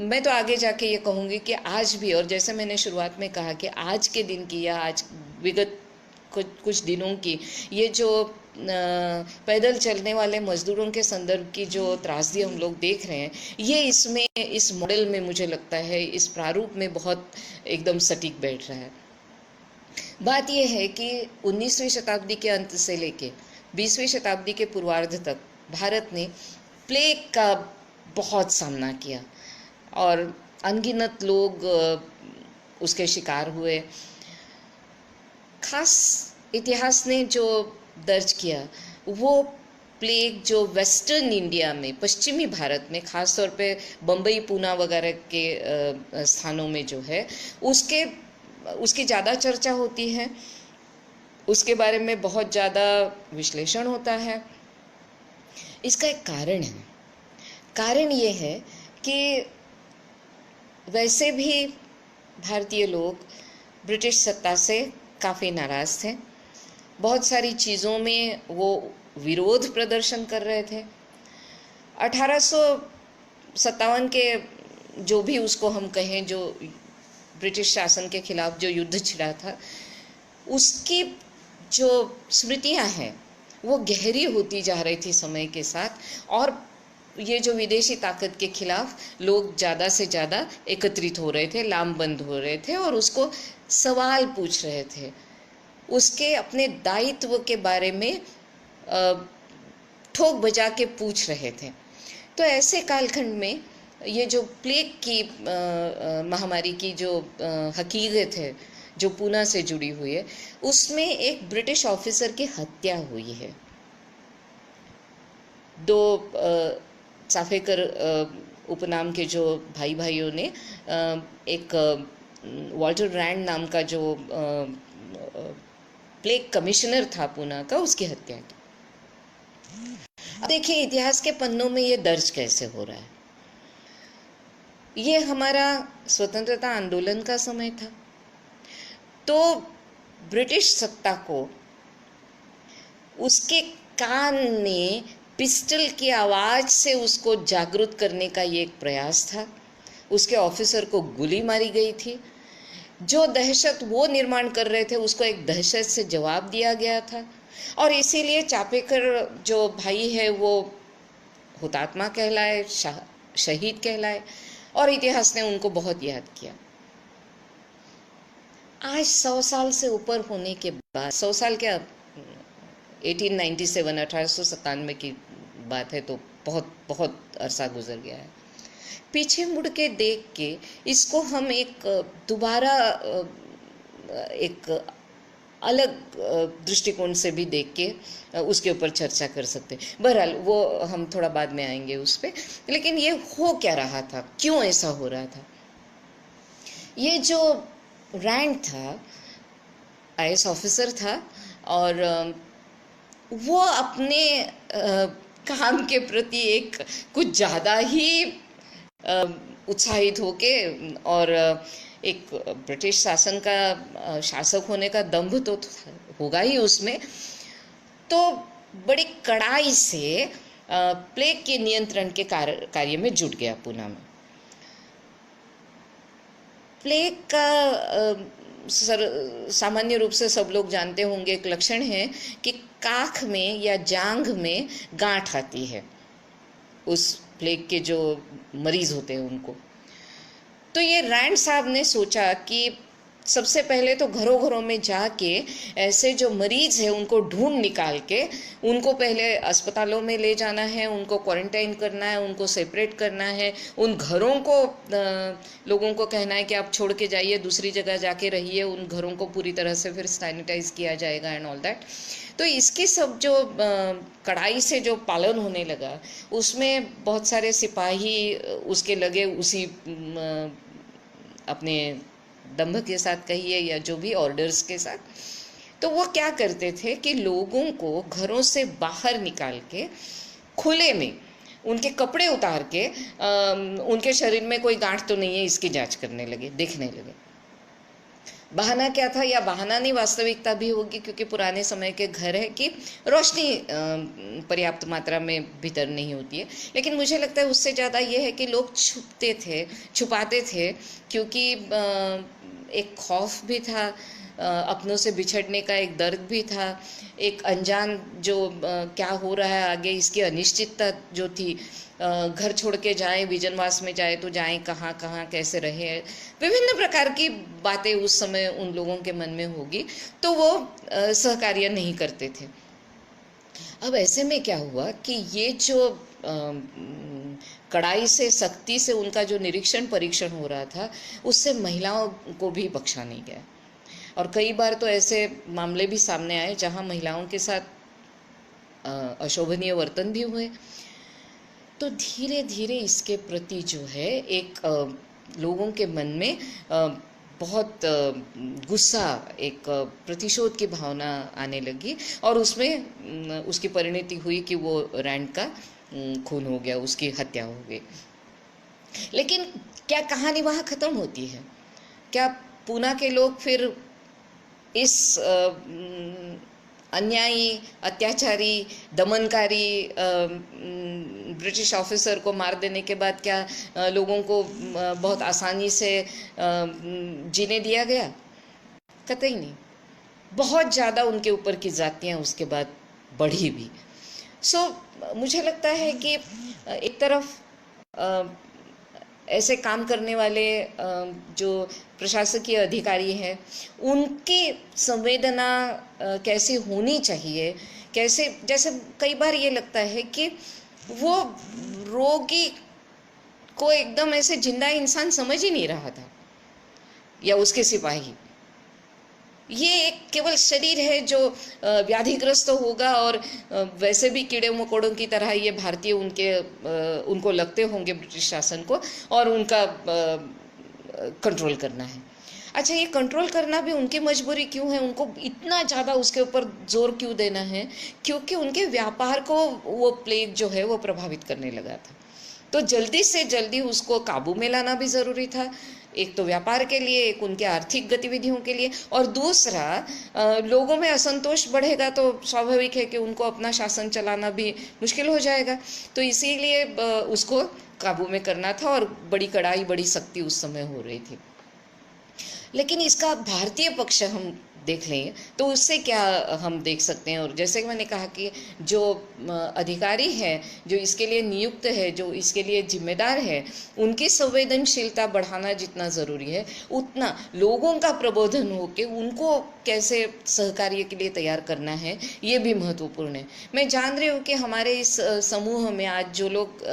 मैं तो आगे जाके ये कहूँगी कि आज भी, और जैसे मैंने शुरुआत में कहा कि आज के दिन की या आज विगत कुछ दिनों की ये जो पैदल चलने वाले मजदूरों के संदर्भ की जो त्रासदी हम लोग देख रहे हैं, ये इसमें, इस मॉडल में मुझे लगता है, इस प्रारूप में बहुत एकदम सटीक बैठ रहा है। बात यह है कि 19वीं शताब्दी के अंत से लेके 20वीं शताब्दी के पूर्वार्ध तक भारत ने प्लेग का बहुत सामना किया, और अनगिनत लोग उसके शिकार हुए। खास इतिहास ने जो दर्ज किया वो प्लेग जो वेस्टर्न इंडिया में, पश्चिमी भारत में, खास तौर पे बम्बई, पूना वगैरह के स्थानों में जो है, उसकी ज़्यादा चर्चा होती है, उसके बारे में बहुत ज़्यादा विश्लेषण होता है। इसका एक कारण है। कारण ये है कि वैसे भी भारतीय लोग ब्रिटिश सत्ता से काफ़ी नाराज़ थे, बहुत सारी चीज़ों में वो विरोध प्रदर्शन कर रहे थे। 1857 के जो भी उसको हम कहें, जो ब्रिटिश शासन के खिलाफ जो युद्ध छिड़ा था, उसकी जो स्मृतियां हैं वो गहरी होती जा रही थी समय के साथ, और ये जो विदेशी ताकत के खिलाफ लोग ज़्यादा से ज़्यादा एकत्रित हो रहे थे, लामबंद हो रहे थे, और उसको सवाल पूछ रहे थे, उसके अपने दायित्व के बारे में ठोक बजा के पूछ रहे थे। तो ऐसे कालखंड में ये जो प्लेग की महामारी की जो हकीकत है, जो पूना से जुड़ी हुई है, उसमें एक ब्रिटिश ऑफिसर की हत्या हुई है। दो चाफेकर उपनाम के जो भाइयों ने एक वॉल्टर रैंड नाम का जो प्लेग कमिश्नर था पूना का, उसकी हत्या की। अब देखिए इतिहास के पन्नों में ये दर्ज कैसे हो रहा है। ये हमारा स्वतंत्रता आंदोलन का समय था, तो ब्रिटिश सत्ता को उसके कान में पिस्टल की आवाज़ से उसको जागरूक करने का ये एक प्रयास था। उसके ऑफिसर को गोली मारी गई थी। जो दहशत वो निर्माण कर रहे थे, उसको एक दहशत से जवाब दिया गया था, और इसीलिए चापेकर जो भाई है वो हुतात्मा कहलाए, शहीद कहलाए, और इतिहास ने उनको बहुत याद किया। आज 100 साल से ऊपर होने के बाद, 100 साल क्या, 1897 की बात है, तो बहुत बहुत अरसा गुजर गया है। पीछे मुड़ के देख के इसको हम एक दोबारा एक अलग दृष्टिकोण से भी देख के उसके ऊपर चर्चा कर सकते हैं। बहरहाल वो हम थोड़ा बाद में आएंगे उस पर। लेकिन ये हो क्या रहा था, क्यों ऐसा हो रहा था? ये जो रैंड था, आईएएस ऑफिसर था, और वो अपने काम के प्रति एक कुछ ज़्यादा ही उत्साहित होके, और एक ब्रिटिश शासन का शासक होने का दंभ तो होगा ही उसमें, तो बड़ी कड़ाई से प्लेग के नियंत्रण के कार्य में जुट गया पूना में। प्लेग का सामान्य रूप से सब लोग जानते होंगे, एक लक्षण है कि काख में या जांघ में गांठ आती है उस प्लेग के जो मरीज होते हैं उनको। तो ये रैंड साहब ने सोचा कि सबसे पहले तो घरों घरों में जाके ऐसे जो मरीज हैं उनको ढूंढ निकाल के उनको पहले अस्पतालों में ले जाना है, उनको क्वारंटाइन करना है, उनको सेपरेट करना है, उन घरों को लोगों को कहना है कि आप छोड़ के जाइए, दूसरी जगह जाके रहिए, उन घरों को पूरी तरह से फिर सैनिटाइज किया जाएगा एंड ऑल दैट। तो इसकी सब जो कड़ाई से जो पालन होने लगा उसमें बहुत सारे सिपाही उसके लगे, उसी अपने दंभ के साथ कहिए या जो भी ऑर्डर्स के साथ। तो वो क्या करते थे कि लोगों को घरों से बाहर निकाल के खुले में उनके कपड़े उतार के उनके शरीर में कोई गांठ तो नहीं है इसकी जांच करने लगे, देखने लगे। बहाना क्या था, या बहाना नहीं वास्तविकता भी होगी, क्योंकि पुराने समय के घर है कि रोशनी पर्याप्त मात्रा में भीतर नहीं होती है। लेकिन मुझे लगता है उससे ज़्यादा ये है कि लोग छुपाते थे, क्योंकि एक खौफ भी था, अपनों से बिछड़ने का एक दर्द भी था, एक अनजान जो क्या हो रहा है आगे इसकी अनिश्चितता जो थी। घर छोड़ के जाएं, विजनवास में जाए तो जाएं कहाँ कहाँ, कैसे रहे, विभिन्न प्रकार की बातें उस समय उन लोगों के मन में होगी, तो वो सहकार्य नहीं करते थे। अब ऐसे में क्या हुआ कि ये जो कड़ाई से, सख्ती से उनका जो निरीक्षण परीक्षण हो रहा था उससे महिलाओं को भी बख्शा नहीं गया। और कई बार तो ऐसे मामले भी सामने आए जहां महिलाओं के साथ अशोभनीय वर्तन भी हुए। तो धीरे धीरे इसके प्रति जो है एक लोगों के मन में बहुत गुस्सा, एक प्रतिशोध की भावना आने लगी, और उसमें उसकी परिणति हुई कि वो रैंड का खून हो गया, उसकी हत्या हो गई। लेकिन क्या कहानी वहाँ ख़त्म होती है? क्या पूना के लोग फिर इस अन्यायी, अत्याचारी, दमनकारी ब्रिटिश ऑफिसर को मार देने के बाद क्या लोगों को बहुत आसानी से जीने दिया गया? कतई नहीं। बहुत ज़्यादा उनके ऊपर की जातियाँ उसके बाद बढ़ी भी। मुझे लगता है कि एक तरफ ऐसे काम करने वाले जो प्रशासकीय अधिकारी हैं उनकी संवेदना कैसे होनी चाहिए, कैसे, जैसे कई बार ये लगता है कि वो रोगी को एकदम ऐसे जिंदा इंसान समझ ही नहीं रहा था, या उसके सिपाही। ये एक केवल शरीर है जो व्याधिग्रस्त होगा, और वैसे भी कीड़े मकोड़ों की तरह ये भारतीय उनको लगते होंगे ब्रिटिश शासन को, और उनका कंट्रोल करना है। अच्छा, ये कंट्रोल करना भी उनकी मजबूरी क्यों है? उनको इतना ज़्यादा उसके ऊपर जोर क्यों देना है? क्योंकि उनके व्यापार को वो प्लेग जो है वो प्रभावित करने लगा था। तो जल्दी से जल्दी उसको काबू में लाना भी ज़रूरी था, एक तो व्यापार के लिए, एक उनके आर्थिक गतिविधियों के लिए, और दूसरा लोगों में असंतोष बढ़ेगा तो स्वाभाविक है कि उनको अपना शासन चलाना भी मुश्किल हो जाएगा। तो इसीलिए उसको काबू में करना था, और बड़ी कड़ाई, बड़ी सख्ती उस समय हो रही थी। लेकिन इसका भारतीय पक्ष हम देख लें तो उससे क्या हम देख सकते हैं। और जैसे कि मैंने कहा कि जो अधिकारी हैं, जो इसके लिए नियुक्त है, जो इसके लिए जिम्मेदार है, उनकी संवेदनशीलता बढ़ाना जितना ज़रूरी है उतना लोगों का प्रबोधन हो के उनको कैसे सहकार्य के लिए तैयार करना है, ये भी महत्वपूर्ण है। मैं जान रही हूँ कि हमारे इस समूह में आज जो लोग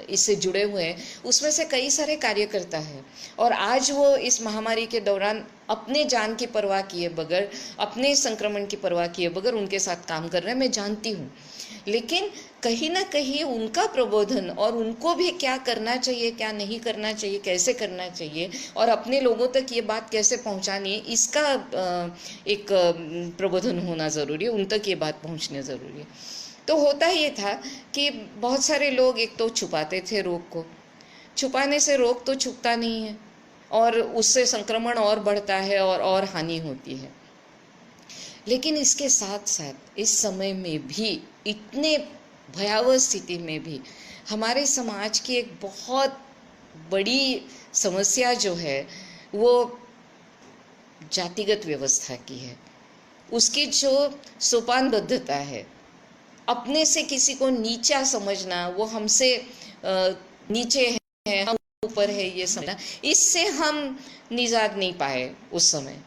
इससे जुड़े हुए हैं उसमें से कई सारे कार्यकर्ता हैं, और आज वो इस महामारी के दौरान अपने जान की परवाह किए बगैर, अपने संक्रमण की परवाह किए बगैर उनके साथ काम कर रहे हैं, मैं जानती हूँ। लेकिन कहीं ना कहीं उनका प्रबोधन, और उनको भी क्या करना चाहिए, क्या नहीं करना चाहिए, कैसे करना चाहिए, और अपने लोगों तक ये बात कैसे पहुँचानी है, इसका एक प्रबोधन होना ज़रूरी है, उन तक ये बात पहुँचनी ज़रूरी है। तो होता ये था कि बहुत सारे लोग एक तो छुपाते थे रोग को। छुपाने से रोग तो छुपता नहीं है, और उससे संक्रमण और बढ़ता है और हानि होती है। लेकिन इसके साथ साथ इस समय में भी, इतने भयावह स्थिति में भी, हमारे समाज की एक बहुत बड़ी समस्या जो है वो जातिगत व्यवस्था की है। उसकी जो सोपानबद्धता है, अपने से किसी को नीचा समझना, वो हमसे नीचे है, हम ऊपर है, ये समझना, इससे हम निजात नहीं पाए उस समय।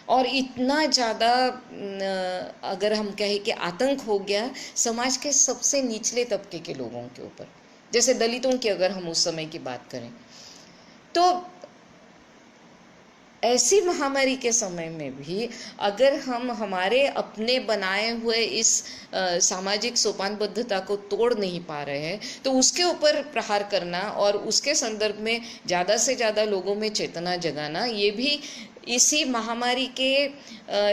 और इतना ज़्यादा अगर हम कहें कि आतंक हो गया समाज के सबसे निचले तबके के लोगों के ऊपर, जैसे दलितों की अगर हम उस समय की बात करें, तो ऐसी महामारी के समय में भी अगर हम हमारे अपने बनाए हुए इस सामाजिक सोपानबद्धता को तोड़ नहीं पा रहे हैं, तो उसके ऊपर प्रहार करना और उसके संदर्भ में ज़्यादा से ज़्यादा लोगों में चेतना जगाना, ये भी इसी महामारी के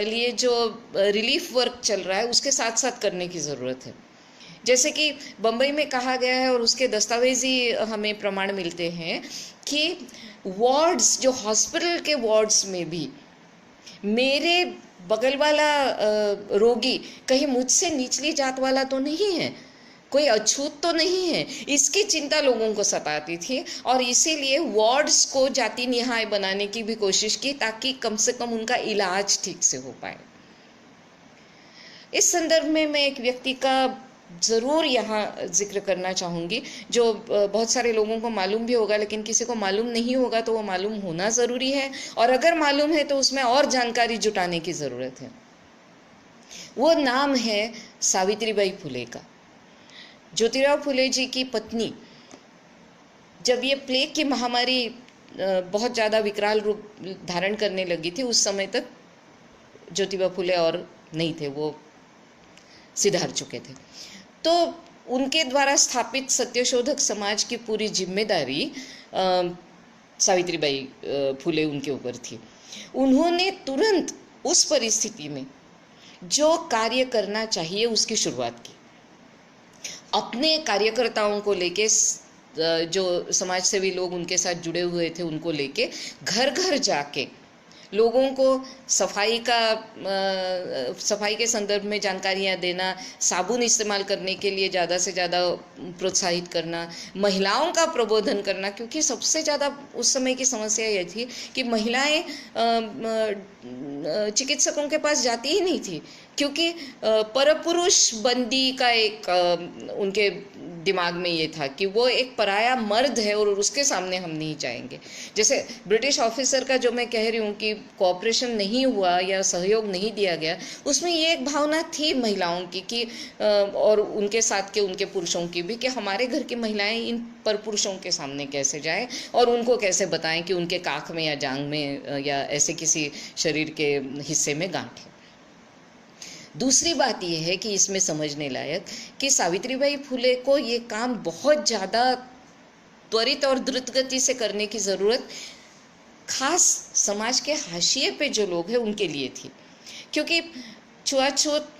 लिए जो रिलीफ वर्क चल रहा है उसके साथ साथ करने की ज़रूरत है। जैसे कि बम्बई में कहा गया है और उसके दस्तावेजी हमें प्रमाण मिलते हैं कि वार्ड्स, जो हॉस्पिटल के वार्ड्स में भी मेरे बगल वाला रोगी कहीं मुझसे निचली जात वाला तो नहीं है, कोई अछूत तो नहीं है, इसकी चिंता लोगों को सताती थी। और इसीलिए वार्ड्स को जाति निहाय बनाने की भी कोशिश की ताकि कम से कम उनका इलाज ठीक से हो पाए। इस संदर्भ में मैं एक व्यक्ति का ज़रूर यहाँ जिक्र करना चाहूँगी, जो बहुत सारे लोगों को मालूम भी होगा, लेकिन किसी को मालूम नहीं होगा तो वो मालूम होना ज़रूरी है, और अगर मालूम है तो उसमें और जानकारी जुटाने की ज़रूरत है। वो नाम है सावित्रीबाई फुले का। ज्योतिराव फुले जी की पत्नी, जब ये प्लेग की महामारी बहुत ज़्यादा विकराल रूप धारण करने लगी थी, उस समय तक ज्योतिबा फुले और नहीं थे, वो सिधार चुके थे। तो उनके द्वारा स्थापित सत्यशोधक समाज की पूरी जिम्मेदारी सावित्रीबाई फुले उनके ऊपर थी। उन्होंने तुरंत उस परिस्थिति में जो कार्य करना चाहिए उसकी शुरुआत की। अपने कार्यकर्ताओं को लेके, जो समाज सेवी लोग उनके साथ जुड़े हुए थे उनको लेके घर घर जाके लोगों को सफाई के संदर्भ में जानकारियाँ देना, साबुन इस्तेमाल करने के लिए ज़्यादा से ज़्यादा प्रोत्साहित करना, महिलाओं का प्रबोधन करना, क्योंकि सबसे ज़्यादा उस समय की समस्या ये थी कि महिलाएं चिकित्सकों के पास जाती ही नहीं थी, क्योंकि परपुरुष बंदी का एक उनके दिमाग में ये था कि वो एक पराया मर्द है और उसके सामने हम नहीं जाएंगे। जैसे ब्रिटिश ऑफिसर का जो मैं कह रही हूँ कि कोऑपरेशन नहीं हुआ या सहयोग नहीं दिया गया, उसमें ये एक भावना थी महिलाओं की कि और उनके साथ के उनके पुरुषों की भी, कि हमारे घर की महिलाएं इन परपुरुषों के सामने कैसे जाएं और उनको कैसे बताएं कि उनके काख में या जांग में या ऐसे किसी शरीर के हिस्से में गांठ है। दूसरी बात यह है कि इसमें समझने लायक कि सावित्रीबाई फुले को ये काम बहुत ज़्यादा त्वरित और द्रुत गति से करने की ज़रूरत खास समाज के हाशिए पे जो लोग हैं उनके लिए थी, क्योंकि छुआछूत,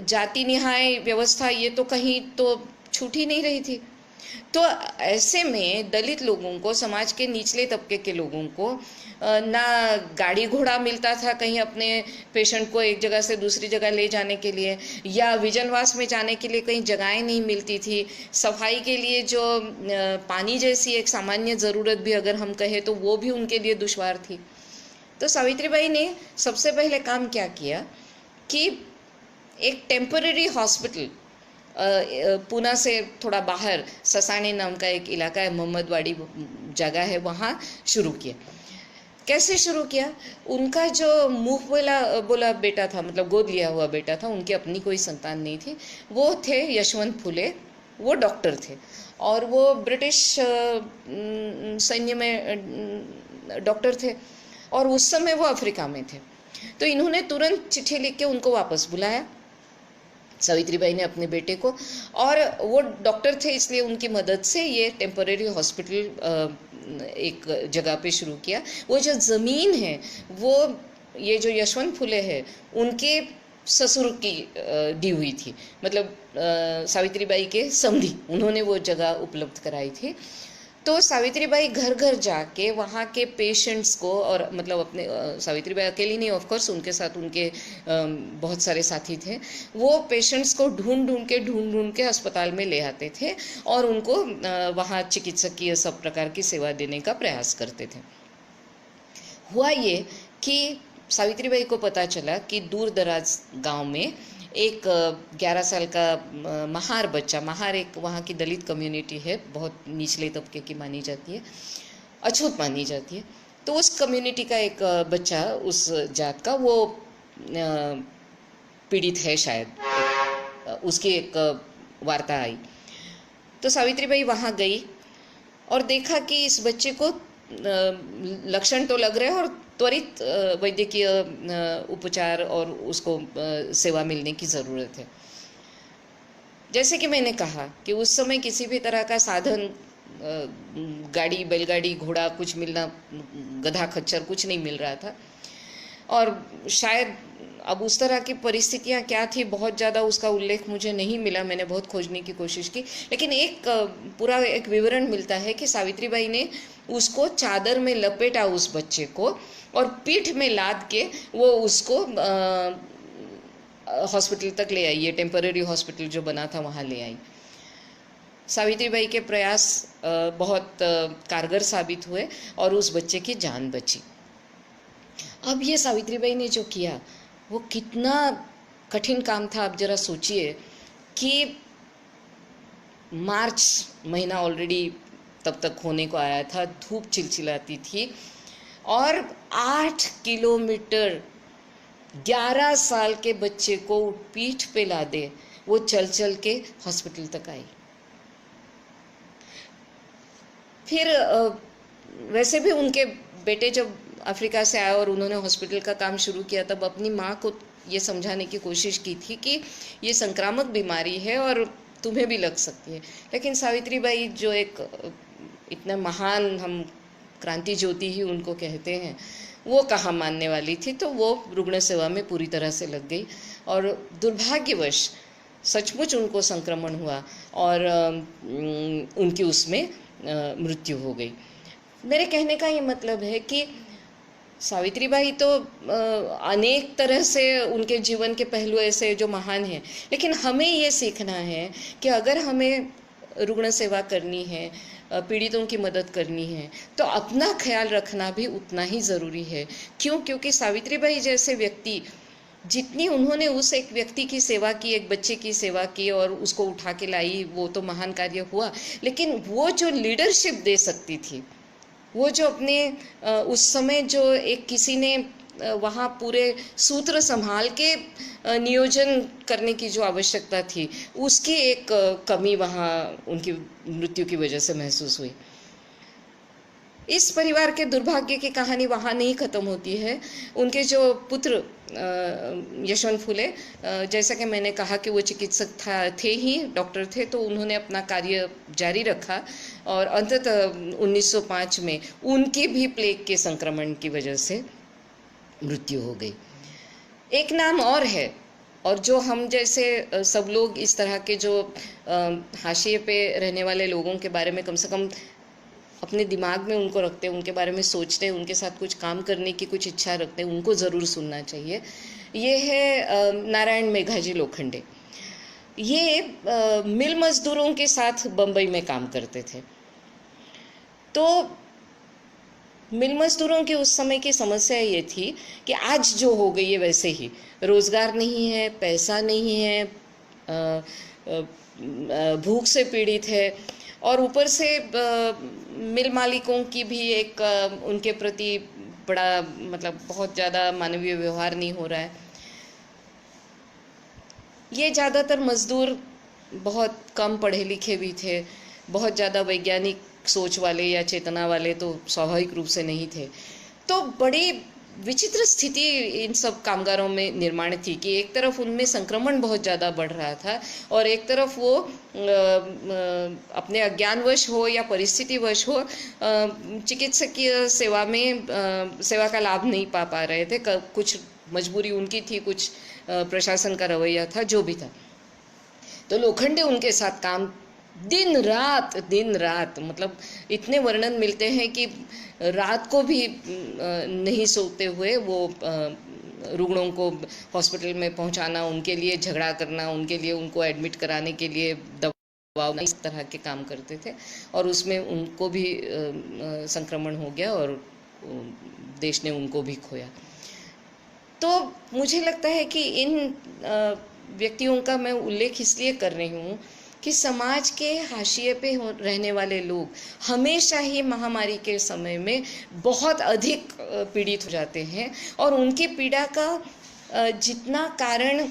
जाति निहाय व्यवस्था ये तो कहीं तो छूट ही नहीं रही थी। तो ऐसे में दलित लोगों को, समाज के निचले तबके के लोगों को ना गाड़ी घोड़ा मिलता था कहीं अपने पेशेंट को एक जगह से दूसरी जगह ले जाने के लिए, या विजनवास में जाने के लिए कहीं जगहें नहीं मिलती थी। सफाई के लिए जो पानी जैसी एक सामान्य ज़रूरत भी अगर हम कहें तो वो भी उनके लिए दुश्वार थी। तो सावित्रीबाई ने सबसे पहले काम क्या किया कि एक टेम्पररी हॉस्पिटल पूना से थोड़ा बाहर ससाने नाम का एक इलाका है, मोहम्मदवाड़ी जगह है, वहाँ शुरू किया। कैसे शुरू किया? उनका जो मुँह बोला बेटा था, मतलब गोद लिया हुआ बेटा था, उनकी अपनी कोई संतान नहीं थी, वो थे यशवंत फुले। वो डॉक्टर थे और वो ब्रिटिश सैन्य में डॉक्टर थे और उस समय वो अफ्रीका में थे। तो इन्होंने तुरंत चिट्ठी लिख के उनको वापस बुलाया, सावित्रीबाई ने अपने बेटे को, और वो डॉक्टर थे इसलिए उनकी मदद से ये टेम्पररी हॉस्पिटल एक जगह पे शुरू किया। वो जो ज़मीन है वो ये जो यशवंत फुले है उनके ससुर की दी हुई थी, मतलब सावित्रीबाई के समधी, उन्होंने वो जगह उपलब्ध कराई थी। तो सावित्रीबाई घर घर जाके वहाँ के पेशेंट्स को, और मतलब अपने सावित्रीबाई अकेली नहीं, ऑफ कोर्स उनके साथ उनके बहुत सारे साथी थे, वो पेशेंट्स को ढूंढ ढूंढ के अस्पताल में ले आते थे और उनको वहाँ चिकित्सकीय सब प्रकार की सेवा देने का प्रयास करते थे। हुआ ये कि सावित्रीबाई को पता चला कि दूर दराज गांव में एक 11 साल का महार बच्चा, महार एक वहाँ की दलित कम्युनिटी है, बहुत निचले तबके की मानी जाती है, अछूत मानी जाती है। तो उस कम्युनिटी का एक बच्चा, उस जात का, वो पीड़ित है शायद, उसकी एक वार्ता आई। तो सावित्रीबाई वहाँ गई और देखा कि इस बच्चे को लक्षण तो लग रहे हैं और त्वरित वैद्यकीय उपचार और उसको सेवा मिलने की ज़रूरत है। जैसे कि मैंने कहा कि उस समय किसी भी तरह का साधन, गाड़ी, बैलगाड़ी, घोड़ा कुछ मिलना, गधा खच्चर कुछ नहीं मिल रहा था। और शायद अब उस तरह की परिस्थितियां क्या थी, बहुत ज़्यादा उसका उल्लेख मुझे नहीं मिला, मैंने बहुत खोजने की कोशिश की, लेकिन एक पूरा एक विवरण मिलता है कि सावित्रीबाई ने उसको चादर में लपेटा, उस बच्चे को, और पीठ में लाद के वो उसको हॉस्पिटल तक ले आई, ये टेम्पररी हॉस्पिटल जो बना था वहाँ ले आई। सावित्रीबाई के प्रयास बहुत कारगर साबित हुए और उस बच्चे की जान बची। अब ये सावित्रीबाई ने जो किया वो कितना कठिन काम था, आप जरा सोचिए कि मार्च महीना ऑलरेडी तब तक होने को आया था, धूप चिलचिलाती थी और 8 किलोमीटर 11 साल के बच्चे को पीठ पे लादे वो चल चल के हॉस्पिटल तक आई। फिर वैसे भी उनके बेटे जब अफ्रीका से आए और उन्होंने हॉस्पिटल का काम शुरू किया, तब अपनी माँ को ये समझाने की कोशिश की थी कि ये संक्रामक बीमारी है और तुम्हें भी लग सकती है। लेकिन सावित्रीबाई जो एक इतना महान, हम क्रांति ज्योति ही उनको कहते हैं, वो कहाँ मानने वाली थी। तो वो रुग्ण सेवा में पूरी तरह से लग गई और दुर्भाग्यवश सचमुच उनको संक्रमण हुआ और उनकी उसमें मृत्यु हो गई। मेरे कहने का ये मतलब है कि सावित्रीबाई तो अनेक तरह से उनके जीवन के पहलू ऐसे जो महान हैं, लेकिन हमें ये सीखना है कि अगर हमें रुग्ण सेवा करनी है, पीड़ितों की मदद करनी है, तो अपना ख्याल रखना भी उतना ही ज़रूरी है। क्यों? क्योंकि सावित्रीबाई जैसे व्यक्ति, जितनी उन्होंने उस एक व्यक्ति की सेवा की, एक बच्चे की सेवा की और उसको उठा के लाई, वो तो महान कार्य हुआ, लेकिन वो जो लीडरशिप दे सकती थी, वो जो अपने उस समय जो एक किसी ने वहाँ पूरे सूत्र संभाल के नियोजन करने की जो आवश्यकता थी, उसकी एक कमी वहाँ उनकी मृत्यु की वजह से महसूस हुई। इस परिवार के दुर्भाग्य की कहानी वहाँ नहीं खत्म होती है। उनके जो पुत्र यशवंत फुले, जैसा कि मैंने कहा कि वो चिकित्सक थे ही, डॉक्टर थे, तो उन्होंने अपना कार्य जारी रखा और अंततः 1905 में उनकी भी प्लेग के संक्रमण की वजह से मृत्यु हो गई। एक नाम और है, और जो हम जैसे सब लोग इस तरह के जो हाशिए पे रहने वाले लोगों के बारे में कम से कम अपने दिमाग में उनको रखते हैं, उनके बारे में सोचते हैं, उनके साथ कुछ काम करने की कुछ इच्छा रखते हैं, उनको ज़रूर सुनना चाहिए। ये है नारायण मेघाजी लोखंडे। ये मिल मजदूरों के साथ बम्बई में काम करते थे। तो मिल मजदूरों की उस समय की समस्या ये थी कि आज जो हो गई है वैसे ही, रोज़गार नहीं है, पैसा नहीं है, भूख से पीड़ित है, और ऊपर से मिल मालिकों की भी एक उनके प्रति बड़ा, मतलब बहुत ज़्यादा मानवीय व्यवहार नहीं हो रहा है। ये ज़्यादातर मज़दूर बहुत कम पढ़े लिखे भी थे, बहुत ज़्यादा वैज्ञानिक सोच वाले या चेतना वाले तो स्वाभाविक रूप से नहीं थे। तो बड़ी विचित्र स्थिति इन सब कामगारों में निर्माण थी कि एक तरफ उनमें संक्रमण बहुत ज़्यादा बढ़ रहा था और एक तरफ वो अपने अज्ञानवश हो या परिस्थितिवश हो चिकित्सकीय सेवा में सेवा का लाभ नहीं पा रहे थे। कुछ मजबूरी उनकी थी, कुछ प्रशासन का रवैया था, जो भी था। तो लोखंडे उनके साथ काम दिन रात मतलब इतने वर्णन मिलते हैं कि रात को भी नहीं सोते हुए वो रुग्णों को हॉस्पिटल में पहुंचाना, उनके लिए झगड़ा करना, उनके लिए उनको एडमिट कराने के लिए दबाव, इस तरह के काम करते थे। और उसमें उनको भी संक्रमण हो गया और देश ने उनको भी खोया। तो मुझे लगता है कि इन व्यक्तियों का मैं उल्लेख इसलिए कर रही हूँ कि समाज के हाशिए पे रहने वाले लोग हमेशा ही महामारी के समय में बहुत अधिक पीड़ित हो जाते हैं, और उनकी पीड़ा का जितना कारण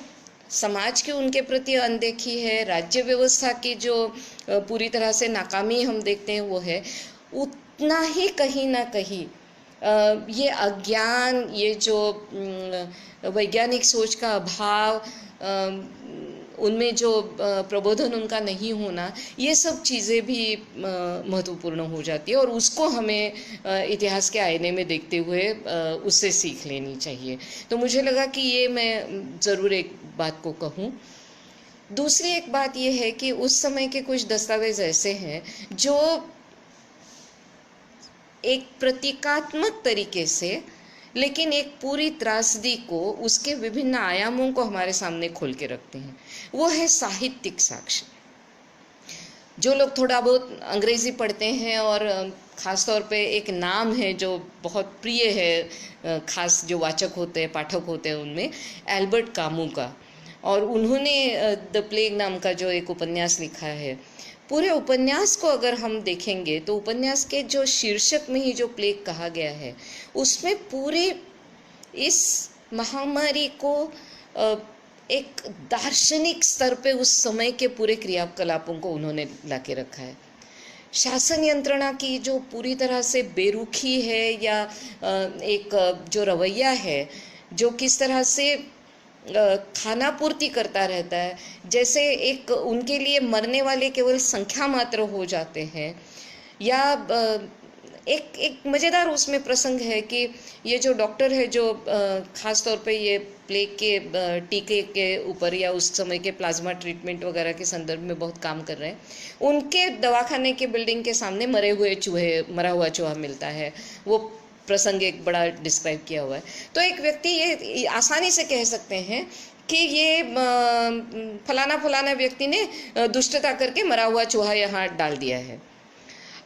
समाज की उनके प्रति अनदेखी है, राज्य व्यवस्था की जो पूरी तरह से नाकामी हम देखते हैं वो है, उतना ही कहीं ना कहीं ये अज्ञान, ये जो वैज्ञानिक सोच का अभाव, उनमें जो प्रबोधन उनका नहीं होना, ये सब चीज़ें भी महत्वपूर्ण हो जाती है, और उसको हमें इतिहास के आईने में देखते हुए उससे सीख लेनी चाहिए। तो मुझे लगा कि ये मैं ज़रूर एक बात को कहूँ। दूसरी एक बात ये है कि उस समय के कुछ दस्तावेज ऐसे हैं जो एक प्रतीकात्मक तरीके से, लेकिन एक पूरी त्रासदी को, उसके विभिन्न आयामों को हमारे सामने खोल के रखते हैं। वो है साहित्यिक साक्ष्य। जो लोग थोड़ा बहुत अंग्रेजी पढ़ते हैं, और ख़ास तौर पे एक नाम है जो बहुत प्रिय है, ख़ास जो वाचक होते हैं, पाठक होते हैं उनमें, एल्बर्ट कामू का। और उन्होंने द प्लेग नाम का जो एक उपन्यास लिखा है, पूरे उपन्यास को अगर हम देखेंगे तो उपन्यास के जो शीर्षक में ही जो प्लेग कहा गया है, उसमें पूरे इस महामारी को एक दार्शनिक स्तर पे उस समय के पूरे क्रियाकलापों को उन्होंने लाके रखा है। शासन यंत्रणा की जो पूरी तरह से बेरुखी है, या एक जो रवैया है जो किस तरह से खाना पूर्ति करता रहता है, जैसे एक उनके लिए मरने वाले केवल संख्या मात्र हो जाते हैं। या एक मज़ेदार उसमें प्रसंग है कि ये जो डॉक्टर है जो ख़ास तौर पे ये प्लेग के टीके के ऊपर या उस समय के प्लाज्मा ट्रीटमेंट वगैरह के संदर्भ में बहुत काम कर रहे हैं, उनके दवाखाने के बिल्डिंग के सामने मरा हुआ चूहा मिलता है। वो प्रसंग एक बड़ा डिस्क्राइब किया हुआ है। तो एक व्यक्ति ये आसानी से कह सकते हैं कि ये फलाना व्यक्ति ने दुष्टता करके मरा हुआ चूहा यहाँ डाल दिया है।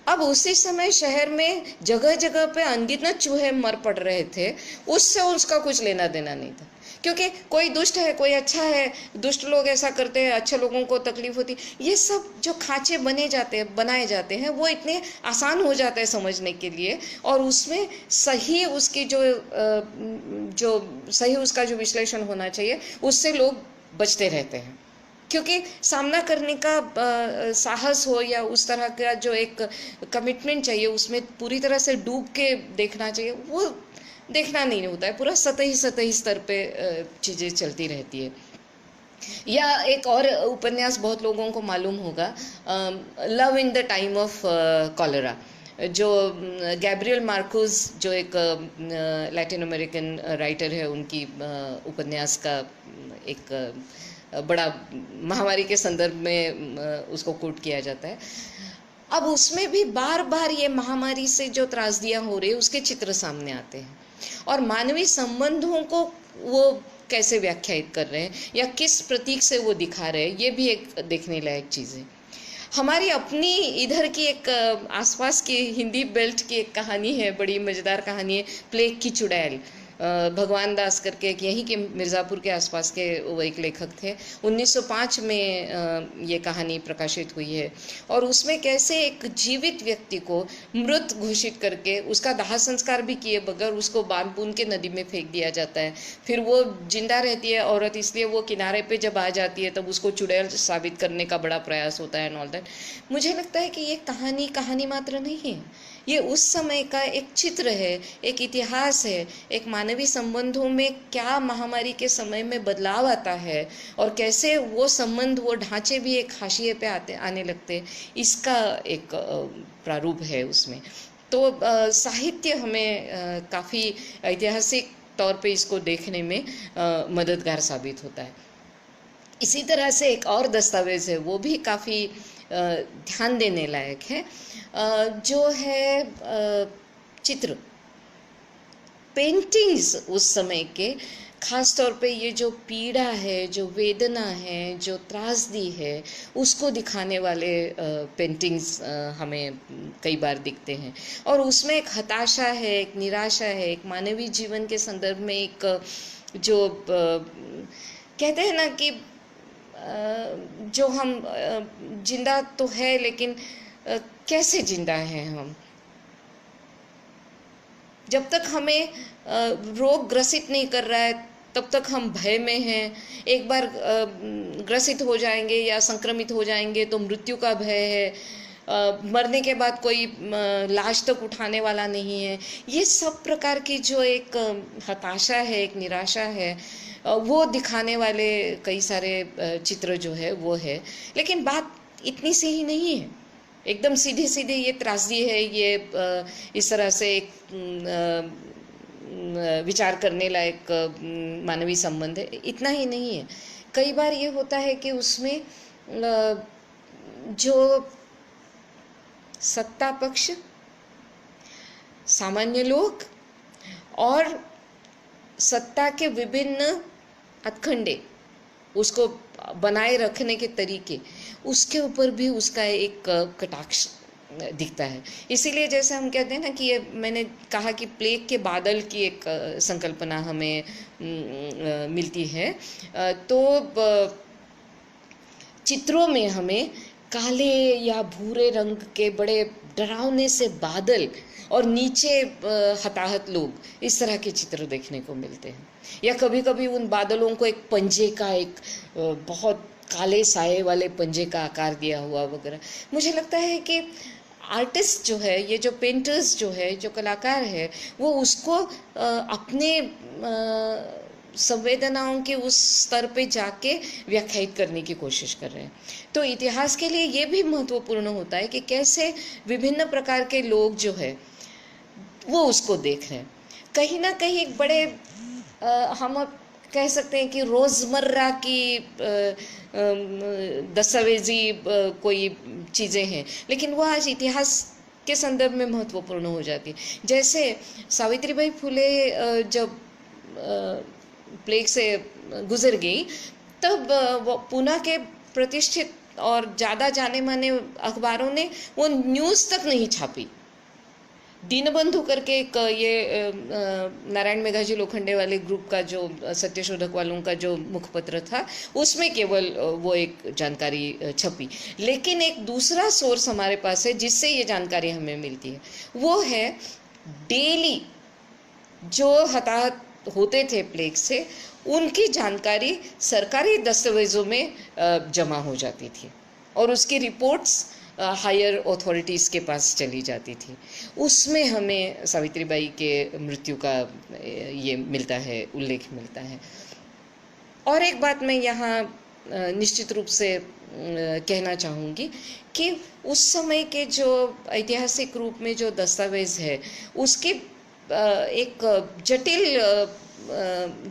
अब उसी समय शहर में जगह जगह पे अनगिनत चूहे मर पड़ रहे थे, उससे उसका कुछ लेना देना नहीं था, क्योंकि कोई दुष्ट है, कोई अच्छा है, दुष्ट लोग ऐसा करते हैं, अच्छे लोगों को तकलीफ होती। ये सब जो खांचे बनाए जाते हैं वो इतने आसान हो जाता है समझने के लिए, और उसमें सही उसकी जो सही उसका जो विश्लेषण होना चाहिए, उससे लोग बचते रहते हैं, क्योंकि सामना करने का साहस हो या उस तरह का जो एक कमिटमेंट चाहिए, उसमें पूरी तरह से डूब के देखना चाहिए, वो देखना नहीं होता है। पूरा सतही स्तर पे चीज़ें चलती रहती है। या एक और उपन्यास बहुत लोगों को मालूम होगा, love in the time of cholera, जो गैब्रियल मार्कोस, जो एक लैटिन अमेरिकन राइटर है, उनकी उपन्यास का एक बड़ा महामारी के संदर्भ में उसको कोट किया जाता है। अब उसमें भी बार बार ये महामारी से जो त्रासदियाँ हो रही है उसके चित्र सामने आते हैं, और मानवीय संबंधों को वो कैसे व्याख्यायित कर रहे हैं या किस प्रतीक से वो दिखा रहे हैं, ये भी एक देखने लायक चीज़ है। हमारी अपनी इधर की एक आसपास की हिंदी बेल्ट की एक कहानी है, बड़ी मज़ेदार कहानी है, प्लेग की चुड़ैल। भगवान दास करके एक यहीं के मिर्ज़ापुर के आसपास के वो एक लेखक थे। 1905 में ये कहानी प्रकाशित हुई है, और उसमें कैसे एक जीवित व्यक्ति को मृत घोषित करके उसका दाह संस्कार भी किए बगैर उसको बांध बूंद के नदी में फेंक दिया जाता है। फिर वो जिंदा रहती है औरत, इसलिए वो किनारे पे जब आ जाती है तब उसको चुड़ैल साबित करने का बड़ा प्रयास होता है एंड ऑल दैट। मुझे लगता है कि ये कहानी मात्र नहीं है, ये उस समय का एक चित्र है, एक इतिहास है, एक मानवीय संबंधों में क्या महामारी के समय में बदलाव आता है, और कैसे वो संबंध, वो ढांचे भी एक हाशिए पे आने लगते, इसका एक प्रारूप है उसमें। तो साहित्य हमें काफ़ी ऐतिहासिक तौर पे इसको देखने में मददगार साबित होता है। इसी तरह से एक और दस्तावेज है, वो भी काफ़ी ध्यान देने लायक है, जो है चित्र, पेंटिंग्स उस समय के, खास तौर पे ये जो पीड़ा है, जो वेदना है, जो त्रासदी है, उसको दिखाने वाले पेंटिंग्स हमें कई बार दिखते हैं। और उसमें एक हताशा है, एक निराशा है, एक मानवीय जीवन के संदर्भ में एक जो कहते हैं ना कि जो हम जिंदा तो है, लेकिन कैसे जिंदा हैं हम, जब तक हमें रोग ग्रसित नहीं कर रहा है तब तक हम भय में हैं। एक बार ग्रसित हो जाएंगे या संक्रमित हो जाएंगे तो मृत्यु का भय है। मरने के बाद कोई लाश तक उठाने वाला नहीं है। ये सब प्रकार की जो एक हताशा है, एक निराशा है, वो दिखाने वाले कई सारे चित्र जो है वो है। लेकिन बात इतनी सी ही नहीं है, एकदम सीधे सीधे ये त्रासदी है, ये इस तरह से एक विचार करने लायक मानवीय संबंध है, इतना ही नहीं है। कई बार ये होता है कि उसमें जो सत्ता पक्ष, सामान्य लोग और सत्ता के विभिन्न हथकंडे, उसको बनाए रखने के तरीके, उसके ऊपर भी उसका एक कटाक्ष दिखता है। इसीलिए जैसे हम कहते हैं ना कि ये मैंने कहा कि प्लेग के बादल की एक संकल्पना हमें मिलती है, तो चित्रों में हमें काले या भूरे रंग के बड़े डरावने से बादल और नीचे हताहत लोग, इस तरह के चित्र देखने को मिलते हैं। या कभी कभी उन बादलों को एक पंजे का, एक बहुत काले साए वाले पंजे का आकार दिया हुआ वगैरह। मुझे लगता है कि आर्टिस्ट जो है, ये जो पेंटर्स जो है, जो कलाकार है, वो उसको अपने संवेदनाओं के उस स्तर पे जाके व्याख्यायित करने की कोशिश कर रहे हैं। तो इतिहास के लिए ये भी महत्वपूर्ण होता है कि कैसे विभिन्न प्रकार के लोग जो है वो उसको देख रहे हैं। कहीं ना कहीं बड़े हम कह सकते हैं कि रोज़मर्रा की दस्तावेजी कोई चीज़ें हैं, लेकिन वो आज इतिहास के संदर्भ में महत्वपूर्ण हो जाती है। जैसे सावित्रीबाई फुले जब प्लेग से गुजर गई, तब वो पुणे के प्रतिष्ठित और ज़्यादा जाने माने अखबारों ने वो न्यूज़ तक नहीं छापी। दीनबंधु करके एक ये नारायण मेघाजी लोखंडे वाले ग्रुप का जो सत्यशोधक वालों का जो मुखपत्र था, उसमें केवल वो एक जानकारी छपी। लेकिन एक दूसरा सोर्स हमारे पास है जिससे ये जानकारी हमें मिलती है, वो है डेली जो हताहत होते थे प्लेग से, उनकी जानकारी सरकारी दस्तावेजों में जमा हो जाती थी और उसकी रिपोर्ट्स हायर अथॉरिटीज़ के पास चली जाती थी। उसमें हमें सावित्रीबाई के मृत्यु का ये मिलता है, उल्लेख मिलता है। और एक बात मैं यहाँ निश्चित रूप से कहना चाहूँगी कि उस समय के जो ऐतिहासिक रूप में जो दस्तावेज है, उसके एक जटिल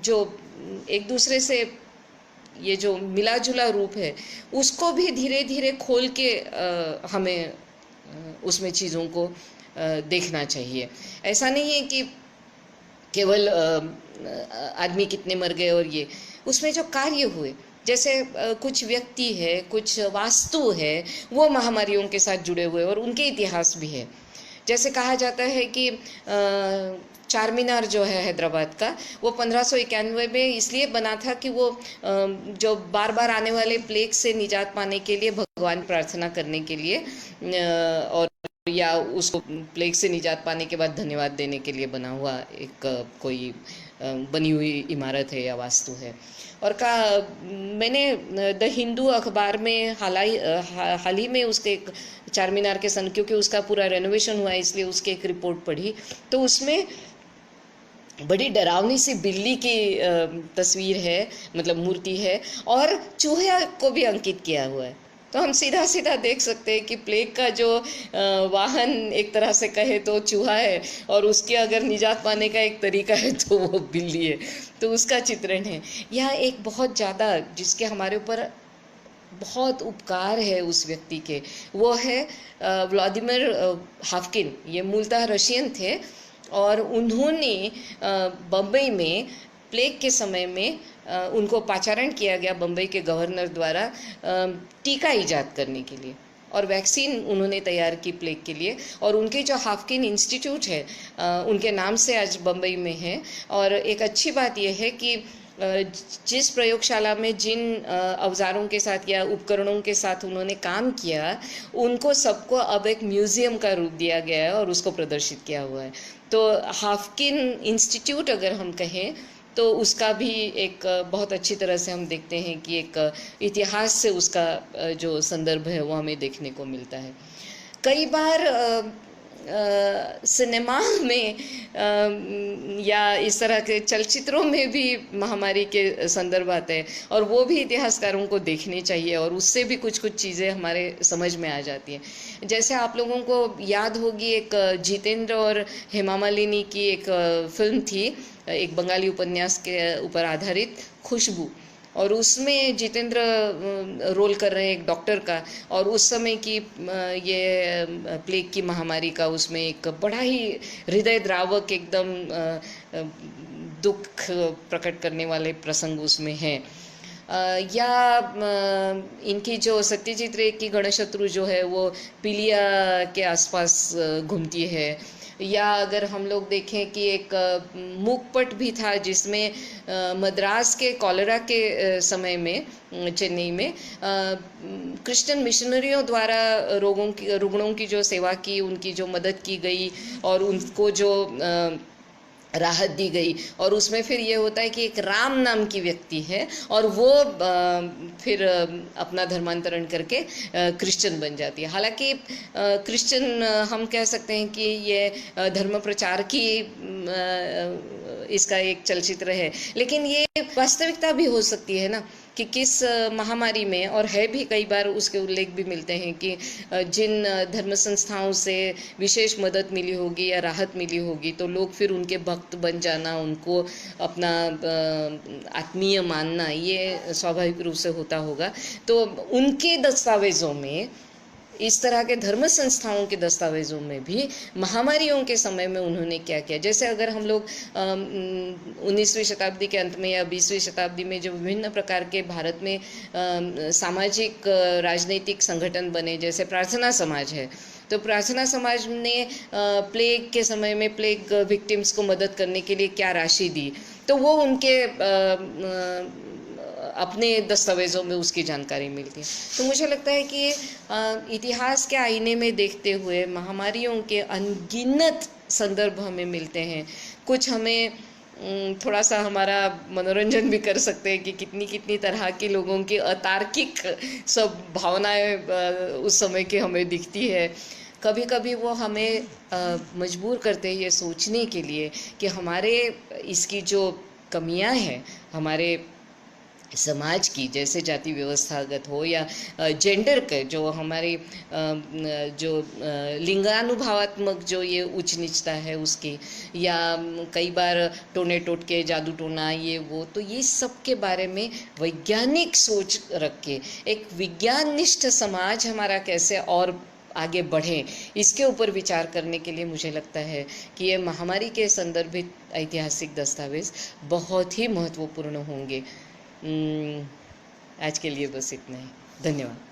जो एक दूसरे से ये जो मिला जुला रूप है, उसको भी धीरे धीरे खोल के हमें उसमें चीज़ों को देखना चाहिए। ऐसा नहीं है कि केवल आदमी कितने मर गए और ये, उसमें जो कार्य हुए, जैसे कुछ व्यक्ति है, कुछ वास्तु है, वो महामारियों के साथ जुड़े हुए और उनके इतिहास भी है। जैसे कहा जाता है कि चार मीनार जो है हैदराबाद का, वो 1591 में इसलिए बना था कि वो जो बार बार आने वाले प्लेग से निजात पाने के लिए भगवान प्रार्थना करने के लिए, और या उसको प्लेग से निजात पाने के बाद धन्यवाद देने के लिए बना हुआ एक कोई बनी हुई इमारत है या वास्तु है। और मैंने द हिंदू अखबार में हाल ही में उसके एक चार मीनार के क्योंकि उसका पूरा रेनोवेशन हुआ है, इसलिए उसकी एक रिपोर्ट पढ़ी, तो उसमें बड़ी डरावनी सी बिल्ली की तस्वीर है, मतलब मूर्ति है, और चूहे को भी अंकित किया हुआ है। तो हम सीधा सीधा देख सकते हैं कि प्लेग का जो वाहन एक तरह से कहे तो चूहा है, और उसके अगर निजात पाने का एक तरीका है तो वो बिल्ली है। तो उसका चित्रण है। यह एक बहुत ज़्यादा जिसके हमारे ऊपर बहुत उपकार है उस व्यक्ति के, वो है व्लादिमीर हाफकिन। ये मूलतः रशियन थे और उन्होंने बम्बई में प्लेग के समय में उनको पाचारण किया गया बम्बई के गवर्नर द्वारा टीका ईजाद करने के लिए, और वैक्सीन उन्होंने तैयार की प्लेग के लिए। और उनके जो हाफकिन इंस्टीट्यूट है उनके नाम से आज बम्बई में है। और एक अच्छी बात यह है कि जिस प्रयोगशाला में जिन औजारों के साथ या उपकरणों के साथ उन्होंने काम किया, उनको सबको अब एक म्यूज़ियम का रूप दिया गया है और उसको प्रदर्शित किया हुआ है। तो हाफकिन इंस्टीट्यूट अगर हम कहें तो उसका भी एक बहुत अच्छी तरह से हम देखते हैं कि एक इतिहास से उसका जो संदर्भ है वो हमें देखने को मिलता है। कई बार सिनेमा में या इस तरह के चलचित्रों में भी महामारी के संदर्भ आते हैं, और वो भी इतिहासकारों को देखने चाहिए और उससे भी कुछ कुछ चीज़ें हमारे समझ में आ जाती हैं। जैसे आप लोगों को याद होगी, एक जितेंद्र और हेमा मालिनी की एक फिल्म थी, एक बंगाली उपन्यास के ऊपर आधारित, खुशबू। और उसमें जितेंद्र रोल कर रहे हैं एक डॉक्टर का, और उस समय की ये प्लेग की महामारी का उसमें एक बड़ा ही हृदय द्रावक एकदम दुख प्रकट करने वाले प्रसंग उसमें हैं। या इनकी जो सत्यजीत रे की गणशत्रु जो है वो पीलिया के आसपास घूमती है। या अगर हम लोग देखें कि एक मूकपट भी था जिसमें मद्रास के कॉलेरा के समय में चेन्नई में क्रिश्चियन मिशनरियों द्वारा रुग्णों की जो सेवा की, उनकी जो मदद की गई और उनको जो राहत दी गई। और उसमें फिर ये होता है कि एक राम नाम की व्यक्ति है और वो फिर अपना धर्मांतरण करके क्रिश्चियन बन जाती है। हालांकि क्रिश्चियन हम कह सकते हैं कि ये धर्म प्रचार की इसका एक चलचित्र है, लेकिन ये वास्तविकता भी हो सकती है ना कि किस महामारी में, और है भी कई बार उसके उल्लेख भी मिलते हैं कि जिन धर्म संस्थाओं से विशेष मदद मिली होगी या राहत मिली होगी तो लोग फिर उनके भक्त बन जाना, उनको अपना आत्मीय मानना, ये स्वाभाविक रूप से होता होगा। तो उनके दस्तावेज़ों में, इस तरह के धर्म संस्थाओं के दस्तावेज़ों में भी महामारियों के समय में उन्होंने क्या किया। जैसे अगर हम लोग 19वीं शताब्दी के अंत में या 20वीं शताब्दी में जो विभिन्न प्रकार के भारत में सामाजिक राजनीतिक संगठन बने, जैसे प्रार्थना समाज है, तो प्रार्थना समाज ने प्लेग के समय में प्लेग विक्टिम्स को मदद करने के लिए क्या राशि दी, तो वो उनके अपने दस्तावेज़ों में उसकी जानकारी मिलती है। तो मुझे लगता है कि इतिहास के आईने में देखते हुए महामारियों के अनगिनत संदर्भ हमें मिलते हैं। कुछ हमें थोड़ा सा हमारा मनोरंजन भी कर सकते हैं कि कितनी कितनी तरह के लोगों की अतार्किक सब भावनाएं उस समय की हमें दिखती है। कभी कभी वो हमें मजबूर करते हैं ये सोचने के लिए कि हमारे इसकी जो कमियां हैं हमारे समाज की, जैसे जाति व्यवस्थागत हो या जेंडर के जो हमारी जो लिंगानुभावात्मक जो ये उच्च नीचता है उसकी, या कई बार टोने टोटके जादू टोना ये वो, तो ये सब के बारे में वैज्ञानिक सोच रख के एक विज्ञाननिष्ठ समाज हमारा कैसे और आगे बढ़े, इसके ऊपर विचार करने के लिए मुझे लगता है कि ये महामारी के संदर्भित ऐतिहासिक दस्तावेज बहुत ही महत्वपूर्ण होंगे। आज के लिए बस इतना ही। धन्यवाद।